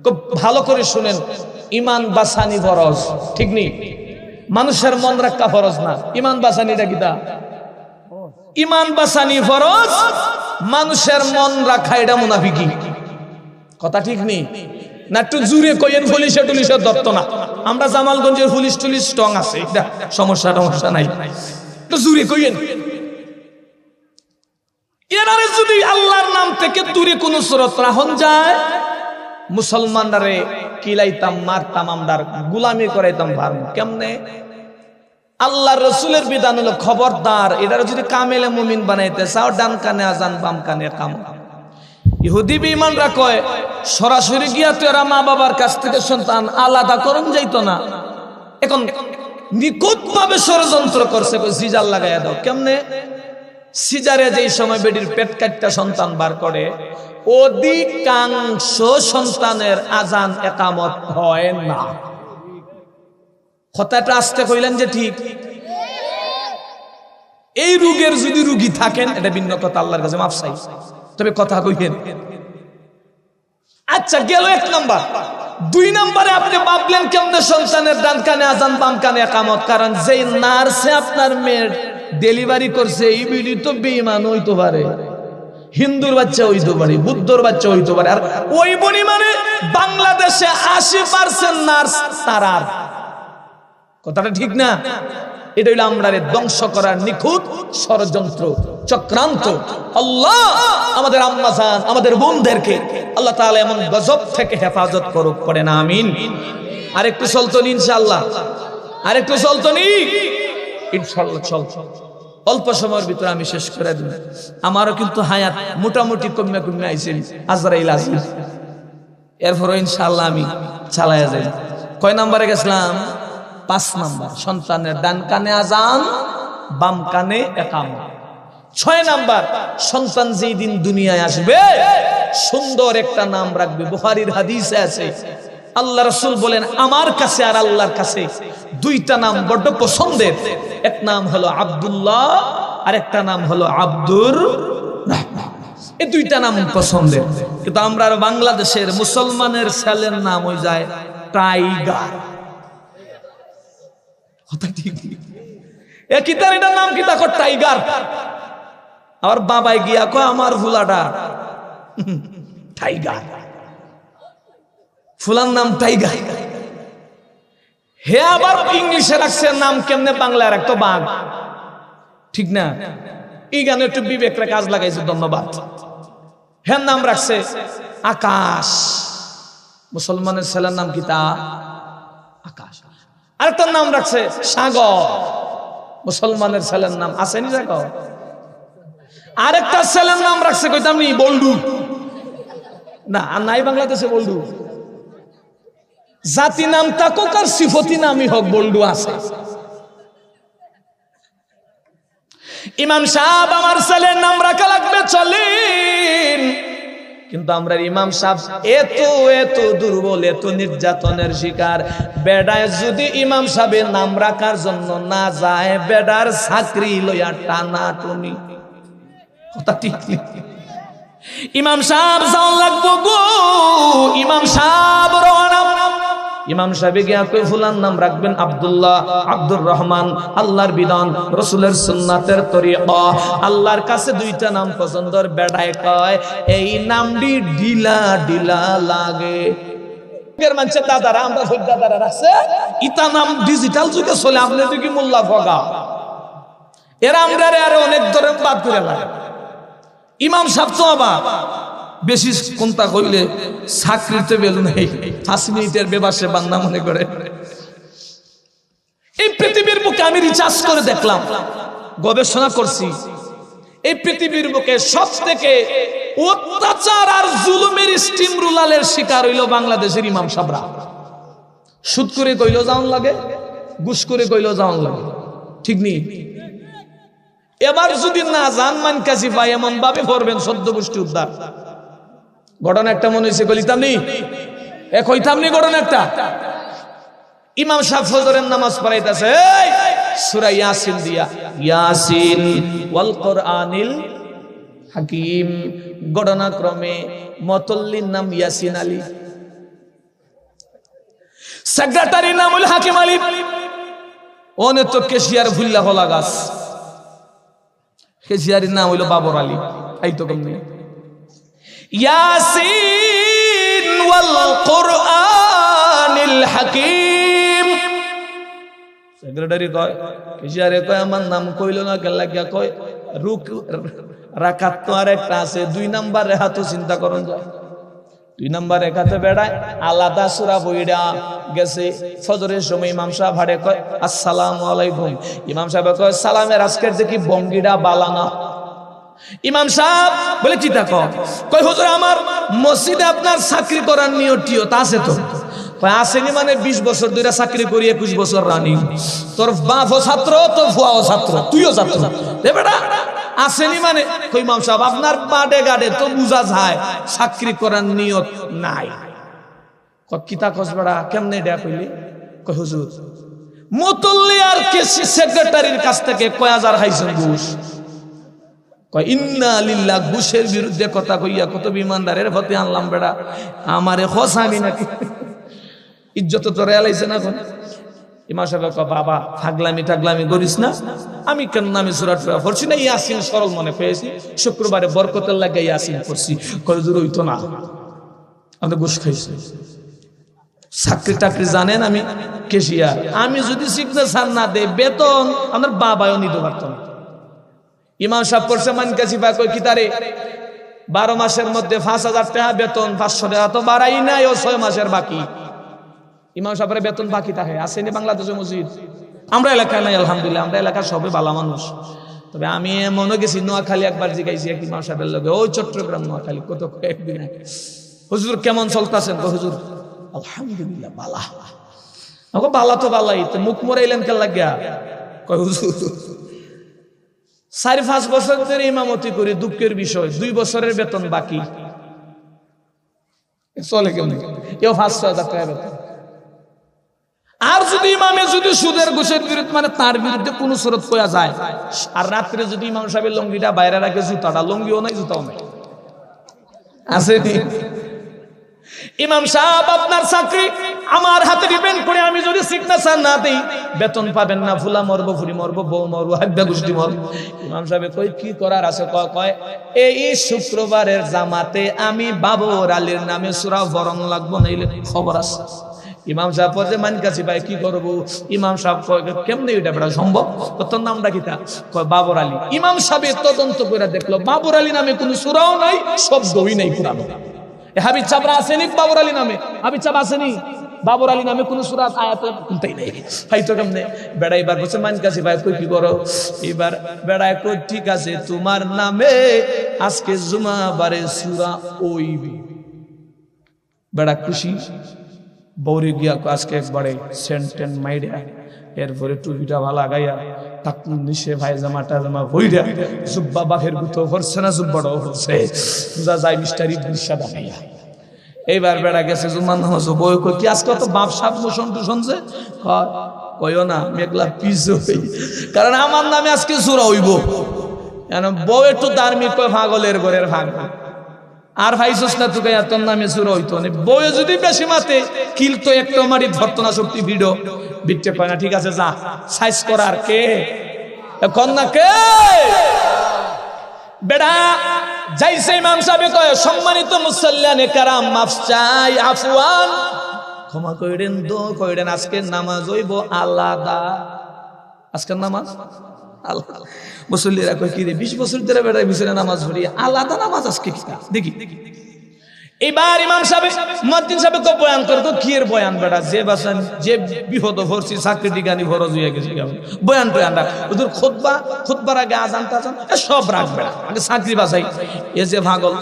Speaker 1: খুব ভালো করে শুনেন। ইমান বাঁচানি ফরজ, ঠিক নেই? মানুষের মন রাখা ফরজ না, ইমান বাঁচানিটা কিতা? ইমান বাঁচানি ফরজ, মানুষের মন রাখা এটা মুনাফিকি। কথা ঠিক নেই? না একটু জুড়ে কইেন, পুলিশে টুলিশের দপ্ত না। আমরা জামালগঞ্জের পুলিশ টুলিশ স্ট্রং আছে, এটা সমস্যা নাই, একটু জুড়ে কইেন। এনারে যদি আল্লাহর নাম থেকে দূরে কোন সুরত রাখন যায়, মুসলমানরে কিলাইতাম, মারতাম, আমরা গুলামি করাইতাম। ভারম কেমনে? আল্লাহর রাসূলের বিধান হলো খবরদার, এটারে যদি কামেলে মুমিন বানাইতে চাও, ডান কানে আজান বাম কানে ইকামত। ইহুদি বেঈমানরা কয় সরাসরি গিয়া তো এরা মা বাবার কাছ থেকে সন্তান আলাদা করন যাইতো না, এখন নিখুঁত ভাবে ষড়যন্ত্র করছে, সিজার লাগাইয়া দাও। কেমনে? সিজারে যেই সময় বেডির পেট কাটটা সন্তান বার করে, অধিকাংশ সন্তানের আজান ইকামত হয় না। কথাটা আসতে কইলেন যে ঠিক? এই রোগের যদি রোগী থাকেন, এটা ভিন্ন কথা, আল্লাহর কাছে মাফ চাই, তবে কথা কইবেন। আচ্ছা গেল 1 নাম্বার। 2 নাম্বারে আপনি ভাবলেন কেমনে সন্তানের ডান কানে আজান বাম কানে ইকামত? কারণ যেই নার্সে আপনার মেয়ের ডেলিভারি করছে, এই বিড়ি তো বেঈমান হইতে পারে, হিন্দুর বাচ্চা হইতে পারে, বুদ্ধর বাচ্চা হইতে পারে। আর ওই বনি মানে বাংলাদেশে 80% নার্স তারার। কথাটা ঠিক না? এটা হইলো আমরা ধ্বংস করার নিখুঁত ষড়যন্ত্র, চক্রান্ত। আল্লাহ আমাদের আম্মাজান, আমাদের বোনদেরকে আল্লাহ তাআলা এমন গজব থেকে হেফাজত করুক, পড়ে না আমিন। আরেকটু চলতনি ইনশাআল্লাহ, আরেকটু চলতনি ইনশাআল্লাহ। চল, অল্প সময়ের ভিতরে আমি শেষ করে দেব। আমারও কিন্তু হায়াত মোটামুটি কমে আইছে, আজরাইল আজিজ। এরপর ইনশাআল্লাহ আমি চালায়া যাই। কয় নাম্বারে গেছিলাম? 5 নাম্বার। সন্তানের ডান কানে আজান বাম কানে ইকামত। 6 নাম্বার, সন্তান যেই দিন দুনিয়ায় আসবে সুন্দর একটা নাম রাখবে। বুখারীর হাদিসে আছে, আল্লাহ রাসূল বলেন আমার কাছে আর আল্লাহর কাছে দুইটা নাম বড় পছন্দের। এক নাম হলো আব্দুল্লাহ, আর একটা নাম হলো আব্দুর রহমান। এই দুইটা নাম পছন্দের। কিন্তু আমরা বাংলাদেশের মুসলমানের ছেলের নাম হয়ে যায় টাইগার। কথা ঠিক? এ কিতার এটার নাম কি দেখো টাইগার। আর বাবাই গিয়া কয় আমার ফুলাটা টাইগার, ফুলার নাম টাইগার। হে আবার ইংলিশে রাখছে নাম, কেমনে বাংলায় রাখতো বাঘ, ঠিক না? এই গানে একটু বিবেকরে কাজ লাগাইছে, ধন্যবাদ। হ্যাঁ নাম রাখছে আকাশ, মুসলমানের ছেলের নাম কি তা আকাশ। আরেকটার নাম রাখছে সাগর, মুসলমানের ছেলের নাম আসেনি সাগর। আরেকটা ছেলের নাম রাখছে কইতাম নি বল্ডু, না আর নাই বাংলাদেশে বল্ডু। জাতি নাম তাকুক আর সিফতি নামই হোক, বল্ডু আছে। ইমাম সাহেব আমার ছেলের নাম রাখা লাগবে চলেন, কিন্তু আমরা ইমাম সাহেব এত দুর্বল, এত নির্যাতনের শিকার। বেডায় যদি ইমাম সাহেবের নাম রাখার জন্য না যায়, বেডার চাকরি লইয়া টানা টুনি। কথা ঠিক? ইমাম সাহেব যাওয়া লাগবো গো, ইমাম সাহেব রওনা। ইমাম সাহেব গিয়া কই ফুলার নাম রাখবেন আব্দুল্লাহ, আব্দুর রহমান। আল্লাহর বিধান, রাসূলের সুন্নাতের তরিকা। আল্লাহর কাছে দুইটা নাম পছন্দের। বেড়ায় কয় এই নামটি ঢিলা ঢিলা লাগে। মানছে দাদারা, আমরা দাদারা রাখছে ইতা নাম ডিজিটাল যুগে চলে, আপনি তো কি মোল্লা ফগা এরা আমরা আরো অনেক ধরে বাদ করে লাগে। ইমাম সাহেব তো আবার বেশি কোনটা কইলে চাকরিতে বেলু নেই, 5 মিনিটের বেবাসে বান্দা মনে করে। এই পৃথিবীর বুকে আমি রিসার্চ করে দেখলাম, গবেষণা করছি, এই পৃথিবীর বুকে সব থেকে অত্যাচার আর জুলুমের স্টিম রুলালের শিকার হইল বাংলাদেশের ইমাম সাহেবরা। সুদ করে কইলো যাওন লাগে, ঘুষ করে কইলো যাওন লাগে, ঠিক নেই? এবার যদি না জান মান কাছি পাই এমন ভাবে পড়বেন 14 গোষ্ঠী উদ্ধার। ঘটনা একটা মনে হয়েছে, কইতাম নি কইতাম নি ঘটনা একটা। ইমাম সাহেব ফজরের নামাজ পড়াইতেছে সূরা ইয়াসিন দিয়া, ইয়াসিন ওয়াল কোরআনিল হাকিম। ঘটনাক্রমে মতল্লির নাম ইয়াসিন আলী, সেক্রেটারির নাম হল হাকিম আলী। ওনে তো কেশিয়ার ভুল্লা হলা গাছ, কেশিয়ারির নাম হইল বাবর আলী। এই তো কম নেই। ইয়াসিন ওয়াল কোরআনিল হাকিম। সেক্রেটারি কয়, কেশিয়ারে কয় আমার নাম কইলো না কেন লাগিয়া? কয় রুক রাকাত তো আর একটা আছে, 2 নাম্বার রেখাত চিন্তা করুন যায়। 2 নাম্বার রেখাতে বেড়ায় আলাদা সূরা বইড়া গেছে। ফজরের সময় ইমাম সাহেব হাড়ে কয় আসসালামু আলাইকুম। ইমাম সাহেব কয় সালামের আজকের দেখি বঙ্গিটা বালানা। ইমাম সাহেব বলে কি তা কয় হুজুর আমার মসজিদে আপনার চাকরি করার নিয়ত আছে তো? কয় আসেনি মানে 20 বছর ধরে চাকরি করি, 21 বছর রানিং। তোর বাপও ছাত্র, তোর ফুয়াও ছাত্র, তুইও ছাত্র, রে বেটা আসেনি মানে? কই ইমাম সাহেব আপনার বাডে গাডে তো বুঝা যায় চাকরি করার নিয়ত নাই। কয় কিতা কস বেটা, কেমনে এটা কইলি? কয় হুজুর মুতল্লি আর কেসি সেক্রেটারির কাছ থেকে কয় হাজার খাইছেন ঘুষ। কয় ইন্না লিল্লাহ, ঘুষের বিরুদ্ধে কথা কইয়া কত বিমানদারের হতে আনলাম বেটা, আমারে খসামি নাকি? ইজ্জত তো রেলাইছে না এখন। ইমাম সাহেব কয় বাবা ফাগলামি টাগলামি করিস না, আমি কেন নামে সূরা পড়ছি না, ইয়াসিন সরল মনে পেয়েছি, শুক্রবারে বরকতের লাগে ইয়াসিন পড়ছি। কয় হুজুর হইতো না, আমি ঘুষ খাইছি। চাকরি টাকরি জানেন আমি কেশিয়ার, আমি যদি সিগনেচার না দেই বেতন আমার বাবাও নিতে পারত না। ইমাম সাহেব পড়ছে মান কাছি বা কই কি তারে 12 মাসের মধ্যে 5000 টাকা বেতন, 500 টাকা তো বাড়াই নাই, ও 6 মাসের বাকি। ইমাম সাহেবের বেতন বাকি থাকে আসেনি বাংলাদেশের মসজিদ। আমরা এলাকায় নাই আলহামদুলিল্লাহ, আমরা এলাকার সবাই ভালো মানুষ। তবে আমি মনে গেছি নোয়াখালী একবার জিগাইছি এক ইমাম সাহেবের লগে, ওই চট্টগ্রাম নোয়াখালী কত একদিন আগে, হুজুর কেমন চলতেছেন? হুজুর আলহামদুলিল্লাহ বালা। বালা তো বালাই, তো মুখ মরাইলেন কে লাগিয়া? কয় হুজুর 4-5 বছর ধরে ইমামতি করি, দুঃখের বিষয় 2 বছরের বেতন বাকি। চলে কেমন? কেউ 5-6 হাজার টাকা বেতন। আর যদি ইমামে যদি সুদের ঘুষের বিরুদ্ধে মানে তার বিরুদ্ধে কোন সুরত কয়া যায়, আর রাত্রে যদি ইমাম সাহেবের লঙ্গিটা বাইরে রাখে, জুতাটা লঙ্গিও নাই জুতাও নাই, আছে ইমাম সাহেব আপনার চাকরি আমার হাতে ডিপেন্ড করে, আমি যদি সিগনেচার না দেই বেতন পাবেন না, ফুলা মরবো, ফুরি মরবো, বউ মরবো, হাব্বা গোষ্ঠী মরবো। ইমাম সাহেব কই কি করার আছে? কয় এই শুক্রবারের জামাতে আমি বাবর আলীর নামে সূরা বরং লাগবো, নাইলে খবর আছে। ইমাম সাহেব পরে মান কাছে ভাই কি করবো? ইমাম সাহেব কয় কেমনে এটা বেড়া সম্ভব? তোর নামটা কি? তা কয় বাবর আলী। ইমাম সাহেব তদন্ত করে দেখলো বাবর আলী নামে কোনো সূরাও নাই, শব্দই নাই পুরানো। হাবিব চাবরা আসেনি বাবর আলী নামে, হাবিব চাব আসেনি বাবর আলী নামে কোন সূরা আয়াত কোনটাই নাই। ভাই তো কেমনে? বেড়া এবার বলছে মান কাছে ভাই কই কি করো? এবার বেড়া কই ঠিক আছে তোমার নামে আজকে জুমাবারে সূরা ওইবি। বেড়া খুশি, বৌরি গিয়া আজকে একবারে সেন্টেন মাইরা, এরপরে টুপিটা ভালো গাইয়া টাকুন নিশে ভাই জামাটা জামা বইরা, জুব্বা বাঘের গুতো ভরছে না, জুব্বাটাও ভরছে, যা যাই মিস্টারি নিশা বানাইয়া। এইবার বেড়া গেছে জুম্মার নামাজ, বই কই কি আজকে তো বাপ সাপ মোশন টুশন যে কইও না মেঘলা পিস হই, কারণ আমার নামে আজকে সূরা হইব। বউ একটু ধার্মিক, কয় পাগলের ঘরের ভাগ আর ভাইসস না তুই তোর নামে সূরা হইতো না। বউয়ে যদি বেশি মাতে কিল তো একটা মারি ধরতো না, শক্তি ভিড়ো বিটে কয় না ঠিক আছে যা সাইজ করার কে এখন না কে বেড়া যাইছে। ইমাম সাহেব কয় সম্মানিত মুসাল্লিয়ানে কারাম মাফ চাই, আফওয়ান ক্ষমা কইরেন, দো কইরেন, আজকের নামাজ হইব আলাদা। আজকের নামাজ আলাদা। মুসল্লিরা কয় কি রে 20 বছর ধরে বেড়ায় বিছানা নামাজ পড়ি, আলাদা নামাজ আজকে কি? দেখি এবার ইমাম সাহেব মুয়াজ্জিন সাহেব তো বয়ান করে, তো কি এর বয়ান বেড়া, যে বাসান যে বিপদ ভরছি চাকরি দিগানি ফরজ হয়ে গেছে, বয়ান তো আন্ডা হুজুর খুতবার আগে আজান তাজান সব রাখবে, আগে চাকরি বাঁচাই, এ যে ভাগল।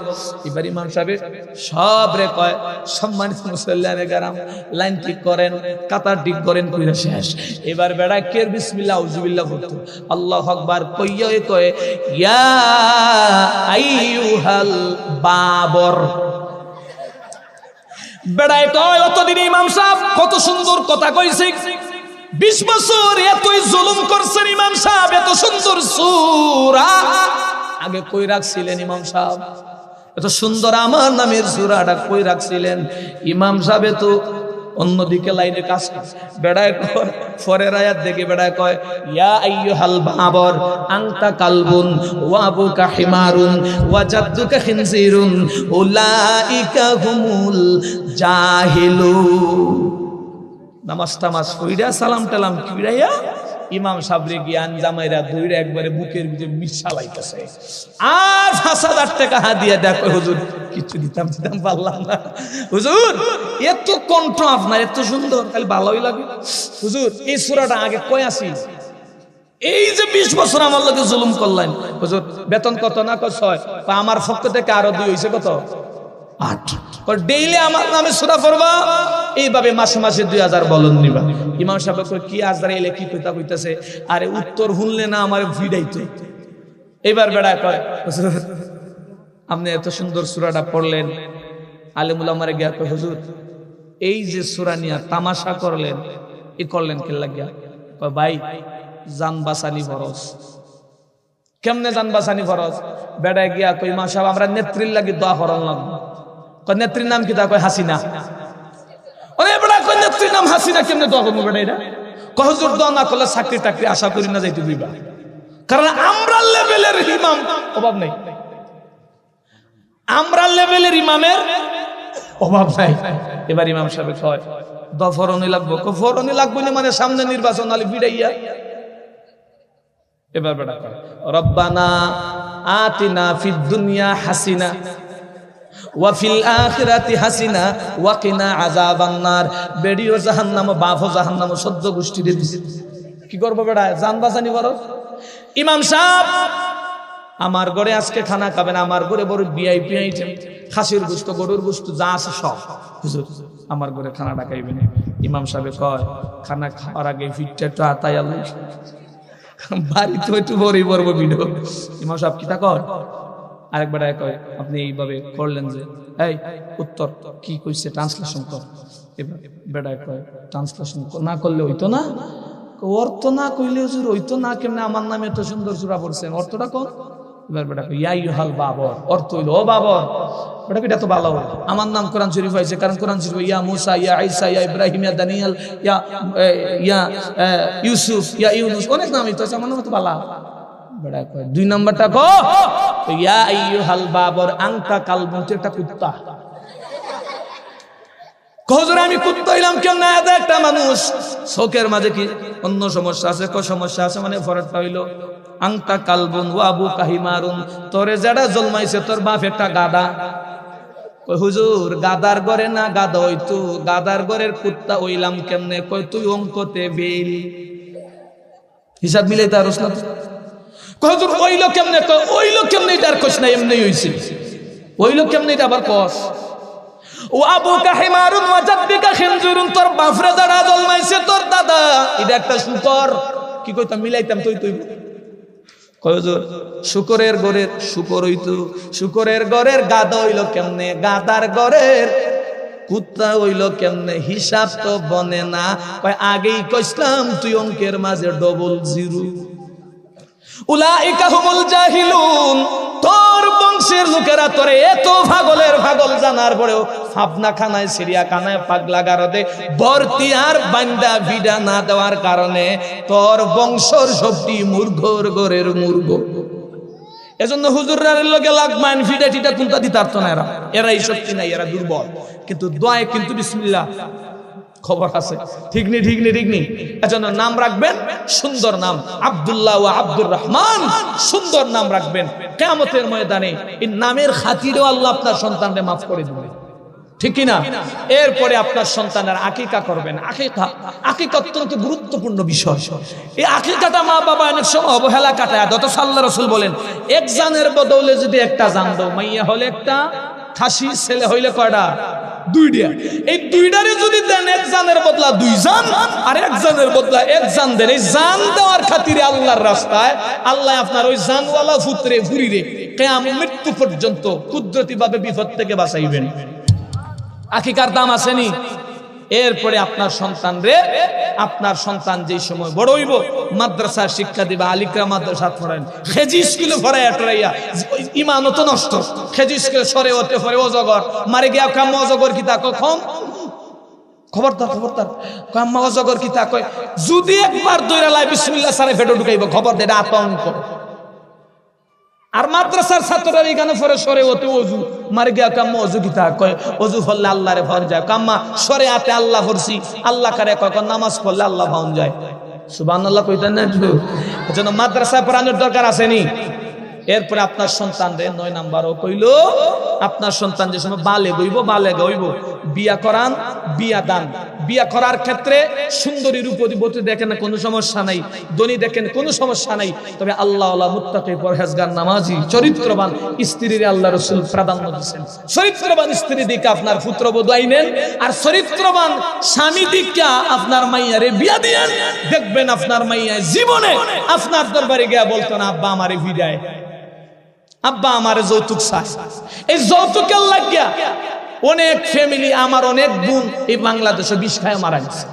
Speaker 1: এবার ইমাম সাহেব সব রে কয় সম্মানিত মুসল্লিয়ানে কেরাম লাইন ঠিক করেন, কাতার ঠিক করেন, কইরা শেষ। এবার বেড়া কের বিসমিল্লাহ আউযুবিল্লাহ করতো, আল্লাহু আকবার কইয়া কয় ইয়া আইয়ুহাল বাবর। বেড়ায় কয় অতদিন ইমাম সাহেব কত সুন্দর কথা কইছে, 20 বছর এতই জুলুম করছেন ইমাম সাহেব, এত সুন্দর সূরা আগে কই রাখছিলেন ইমাম সাহেব? এত সুন্দর আমার নামের সূরাটা কই রাখছিলেন? ইমাম সাহেব তো অন্যদিকে লাইনে কাজ করে। বেড়ায় কয় পরের আয়াত দেখে বেড়ায় কয় ইয়া আইয়ুহাল বাবর আনতা কালবুন ওয়া আবুকা হিমারুন ওয়া জাদ্দুকা খিনজিরুন উলাইকা হুমুল জাহিলুন। নামাজ টামাজ কইরা সালাম টালাম কিরাইয়া ইমাম সাবরে জ্ঞান জামাইরা ধইরা একবারে বুকের ভিতরে মিশালাইতেছে, আর 5000 টাকা হাদিয়া দেয়। হুজুর কিছু দিতাম পারলাম না হুজুর, এত কণ্ঠ আপনার এত সুন্দর, তাহলে ভালোই লাগে হুজুর। এই সূরাটা আগে কই আসি? এই যে 20 বছর আমার লগে জুলুম করলেন হুজুর, বেতন কত? না কয় 6। আমার পক্ষ থেকে আরো 2 হইছে কত? 8। ডেইলি আমার নামে সূরা পড়বা, এইভাবে মাসে মাসে 2000 বলন নিবা। ইমাম সাহেব কই কি আজরা এলে কি কইতা কইতাছে? আরে উত্তর শুনলে না আমার ভিড়াইতো। এবার বেড়া কয় হুজুর আপনি এত সুন্দর সূরাটা পড়লেন, আলেম উলামারে গিয়া কয় হুজুর এই যে সূরা নিয়া তামাশা করলেন, ই করলেন কে লাগিয়া? কয় ভাই জান বাঁচানি ফরজ। কেমনে জান বাঁচানি ফরজ? বেড়া গিয়া কই ইমাম সাহেব আমরা নেত্রীর লাগি দোয়া করন লাগবে। কয় নেত্রীর নাম কি? তা কয় হাসিনা। ওরে বেড়া কয় নেত্রীর নাম হাসিনা, কেমনে দোয়া করবো বেড়া? এটা কয় হুজুর দোয়া না করলে চাকরি টাকরি আশা করি না যাইতে দিবা, কারণ আমরা লেভেলের ইমাম অভাব নাই, আমরা লেভেলের ইমামের অভাব নাই। এবার ইমাম সাহেব কয় দফরনি লাগবো। ফরনি লাগবো না মানে সামনে নির্বাচন আলী বিড়াইয়া। এবার বেড়া কয় রব্বানা আতিনা ফিদ দুনিয়া হাসিনা ওয়া ফিল আখিরাতি হাসিনা ওয়া কিনা আযাবান নার। বেড়িও জাহান্নাম, বাফও জাহান্নাম, সদ্য গোষ্ঠী দিছে। কি করবো বেড়া? জান বাঁচানি করো। ইমাম সাহেব আমার ঘরে আজকে খানা খাবেন, আমার ঘরে বড় ভিআইপি আইটেম, খাসির গোশত, গরুর গোশত যা আছে সব। হুজুর আমার ঘরে খানাটা খাইবেন। ইমাম সাহেব কয় খানা খাওয়ার আগে ফিটটা একটু আতাই আল্লাহ। বাড়িতে একটু বড়ই বড় ভিডিও ইমাম সাহেব কি তা কর আরেক বেটা কয় আপনি এইভাবে করলেন যে এই উত্তর কি কইছে ট্রান্সলেশন কর। এবার বেটা কয় ট্রান্সলেশন না করলে হইতো না, অর্থ না কইলে হুজুর হইতো না কেমনে আমার নামে এত সুন্দর সূরা পড়ছেন অর্থটা কোন। এবার বেটা কয় ইয়া আইয়ুহাল বাবর, অর্থ হইলো ও বাবর। বেটা এটা তো ভালো আমার নাম কোরআন শরীফ হয়েছে কারণ কোরআন শরীফ ইয়া মুসা ইয়া ঈসা ইয়া ইব্রাহিম ইয়া দানিয়েল ইয়া ইউসুফ ইয়া ইউনুস অনেক নামই তো আছে, আমার নাম তো ভালো। বেটা কয় দুই নাম্বারটা কো ইয়া আইয়ুহাল বাবর আনতা কালবুন, একটা কুত্তা। হুজুর আমি কুত্তা হইলাম কেন না? একটা মানুষ চোখের মাঝে কি অন্য সমস্যা আছে? কো সমস্যা আছে মানে ফরতটা হইলো আনতা কালবুন ওয়া আবু কাহিমারুন, তোরে যারা জন্মাইছে তোর বাপ একটা গাদা। কই হুজুর গাদার ঘরে না গাদা হইতো, গাদার ঘরের কুত্তা হইলাম কেমনে? কই তুই অঙ্কতে ফেল, হিসাব মিলাই তার রসনা। কই হুজুর ওইলো কেমনে? কই ওইলো কেমনে তার কইছ না, এমনি হইছে। ওইলো কেমনে এটা আবার কস? ও আবুকা হিমারুন ওয়া জাদ্দিকা খিনজুরুন, তোর বাপরে যারা জন্মাইছে তোর দাদা এটা একটা শুকর। কি কইতাম মিলাইতাম তুই তুই। কই হুজুর শুকরের ঘরের শুকর হইতো, শুকরের ঘরের গাদা হইলো কেমনে? গাদার ঘরের কুত্তা হইলো কেমনে? হিসাব তো বনে না। কই আগেই কইছলাম তুই অঙ্কের মাঝে ডবল জিরো। উলাইকা হুমুল জাহিলুন, তোর বংশের লোকেরা তোরে এত পাগলের পাগল জানার পরেও ফাবনা খানায় সিরিয়াখানায় পাগলা গারদে ভর্তি আর বান্দা ভিডা না দেওয়ার কারণে তোর বংশর সবটি মূর্খর ঘরের মূর্খ। এজন্য হুজুরের লগে লাগ মান ভিডা টিটা কোনটা দিতারত না, এরা এই শক্তি নাই, এরা দুর্বল। কিন্তু দোয়ায় কিন্তু বিসমিল্লাহ খবর আছে। ঠিক নেই ঠিক নেই ঠিক নেই। এজন্য নাম রাখবেন সুন্দর নাম, আব্দুল্লাহ ওয়া আব্দুর রহমান, সুন্দর নাম রাখবেন। কিয়ামতের ময়দানে এই নামের খাতিরেও আল্লাহ আপনার সন্তানকে মাফ করে দিবেন, ঠিক কি না? এরপরে আপনার সন্তানের আকিকা করবেন। আকিকা অত্যন্ত গুরুত্বপূর্ণ বিষয়। এই আকিকাটা মা বাবা অনেক সময় অবহেলা কাটায়। অথচ আল্লাহ রাসূল বলেন এক জানের বদলে যদি একটা জান দাও, মাইয়া হলে একটা, খাসি ছেলে হইলে কয়টা? দুইটা। এই দুইটারে যদি দেন এক জানের বদলা দুই জান, আর এক জানের বদলা এক জান দেন, এই জান দেওয়ার খাতিরে আল্লাহর রাস্তায় আল্লাহ আপনার ওই জানওয়ালা পুত্রে ঘুরিরে কিয়ামত মৃত্যু পর্যন্ত কুদরতি ভাবে বিপদ থেকে বাঁচাইবেন। আকিকার দাম আসেনি। এরপরে আপনার সন্তান রে, আপনার সন্তান যেই সময় বড় হইব মাদ্রাসার শিক্ষা দিবা, আলিকরা মাদ্রাসা পড়ান, খেজি স্কুলে পড়াইয়া টরাইয়া ইমানও তো নষ্ট। খেজি স্কুলে সরে হতে পরে অজগর মারে গিয়া কাম অজগর কি তা কখন খবরদার খবরদার কাম্মা অজগর কি তা কয় যদি একবার দইরা লাই বিসমিল্লাহ সারে ফেটো ঢুকাইব, খবর দে, এটা আতঙ্ক। আর মাদ্রাসার ছাত্ররা এখানে পরে সরে হতে অজু মারে গিয়া কাম্মা অজু কি তা কয় অজু ফললে আল্লাহরে ভর যায়, কাম্মা সরে হাতে আল্লাহ ভরছি, আল্লাহ কারে কখন নামাজ পড়লে আল্লাহ ভাউন যায়। সুবহানাল্লাহ কইতেন না? এজন্য মাদ্রাসা পড়ানোর দরকার আসেনি। এরপরে আপনার সন্তান রে 9 নাম্বারও কইলো আপনার সন্তান যে সময় বালেগ হইব বিয়া করান, বিয়া দান। বিয়া করার ক্ষেত্রে সুন্দরী রূপবতী দেখেন কোনো সমস্যা নাই, ধনী দেখেন কোনো সমস্যা নাই, তবে আল্লাহ ওয়ালা মুত্তাকি পরহেজগার নামাজি চরিত্রবান স্ত্রীর আল্লাহ রাসূল প্রাধান্য দিয়েছেন। চরিত্রবান স্ত্রী দিকে আপনার পুত্রবধূ আইনেন, আর চরিত্রবান স্বামী দিকে আপনার মাইয়ারে বিয়া দিয়েন। দেখবেন আপনার মাইয়া জীবনে আপনার দরবারে গিয়া বলতো না আব্বা আমারে ফিরায়, আব্বা আমার যৌতুক চাই। এই যৌতুকের লাগিয়া অনেক ফ্যামিলি, আমার অনেক বোন এই বাংলাদেশে বিষ খায় মারা গেছে,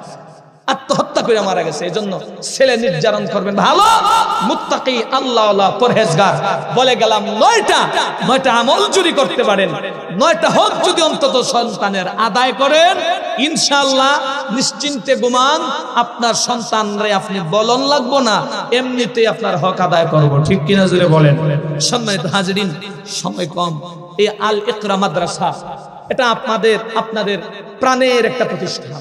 Speaker 1: আত্মহত্যা করে মারা গেছে। এই জন্য ছেলে নির্যাতন করবেন ভালো, মুত্তাকি আল্লাহ ওয়ালা পরহেজগার। বলে গেলাম 9টা আমল যদি করতে পারেন, 9টা হক যদি অন্তত সন্তানের আদায় করেন, ইনশাআল্লাহ নিশ্চিন্তে ঘুমান, আপনার সন্তানরে আপনি বলন লাগবো না, এমনিতেই আপনার হক আদায় করবো। ঠিক কিনা জুড়ে বলেন। সম্মানিত হাজিরিন, সময় কম। এই আল ইকরা মাদ্রাসা এটা আপনাদের প্রাণের একটা প্রতিষ্ঠান।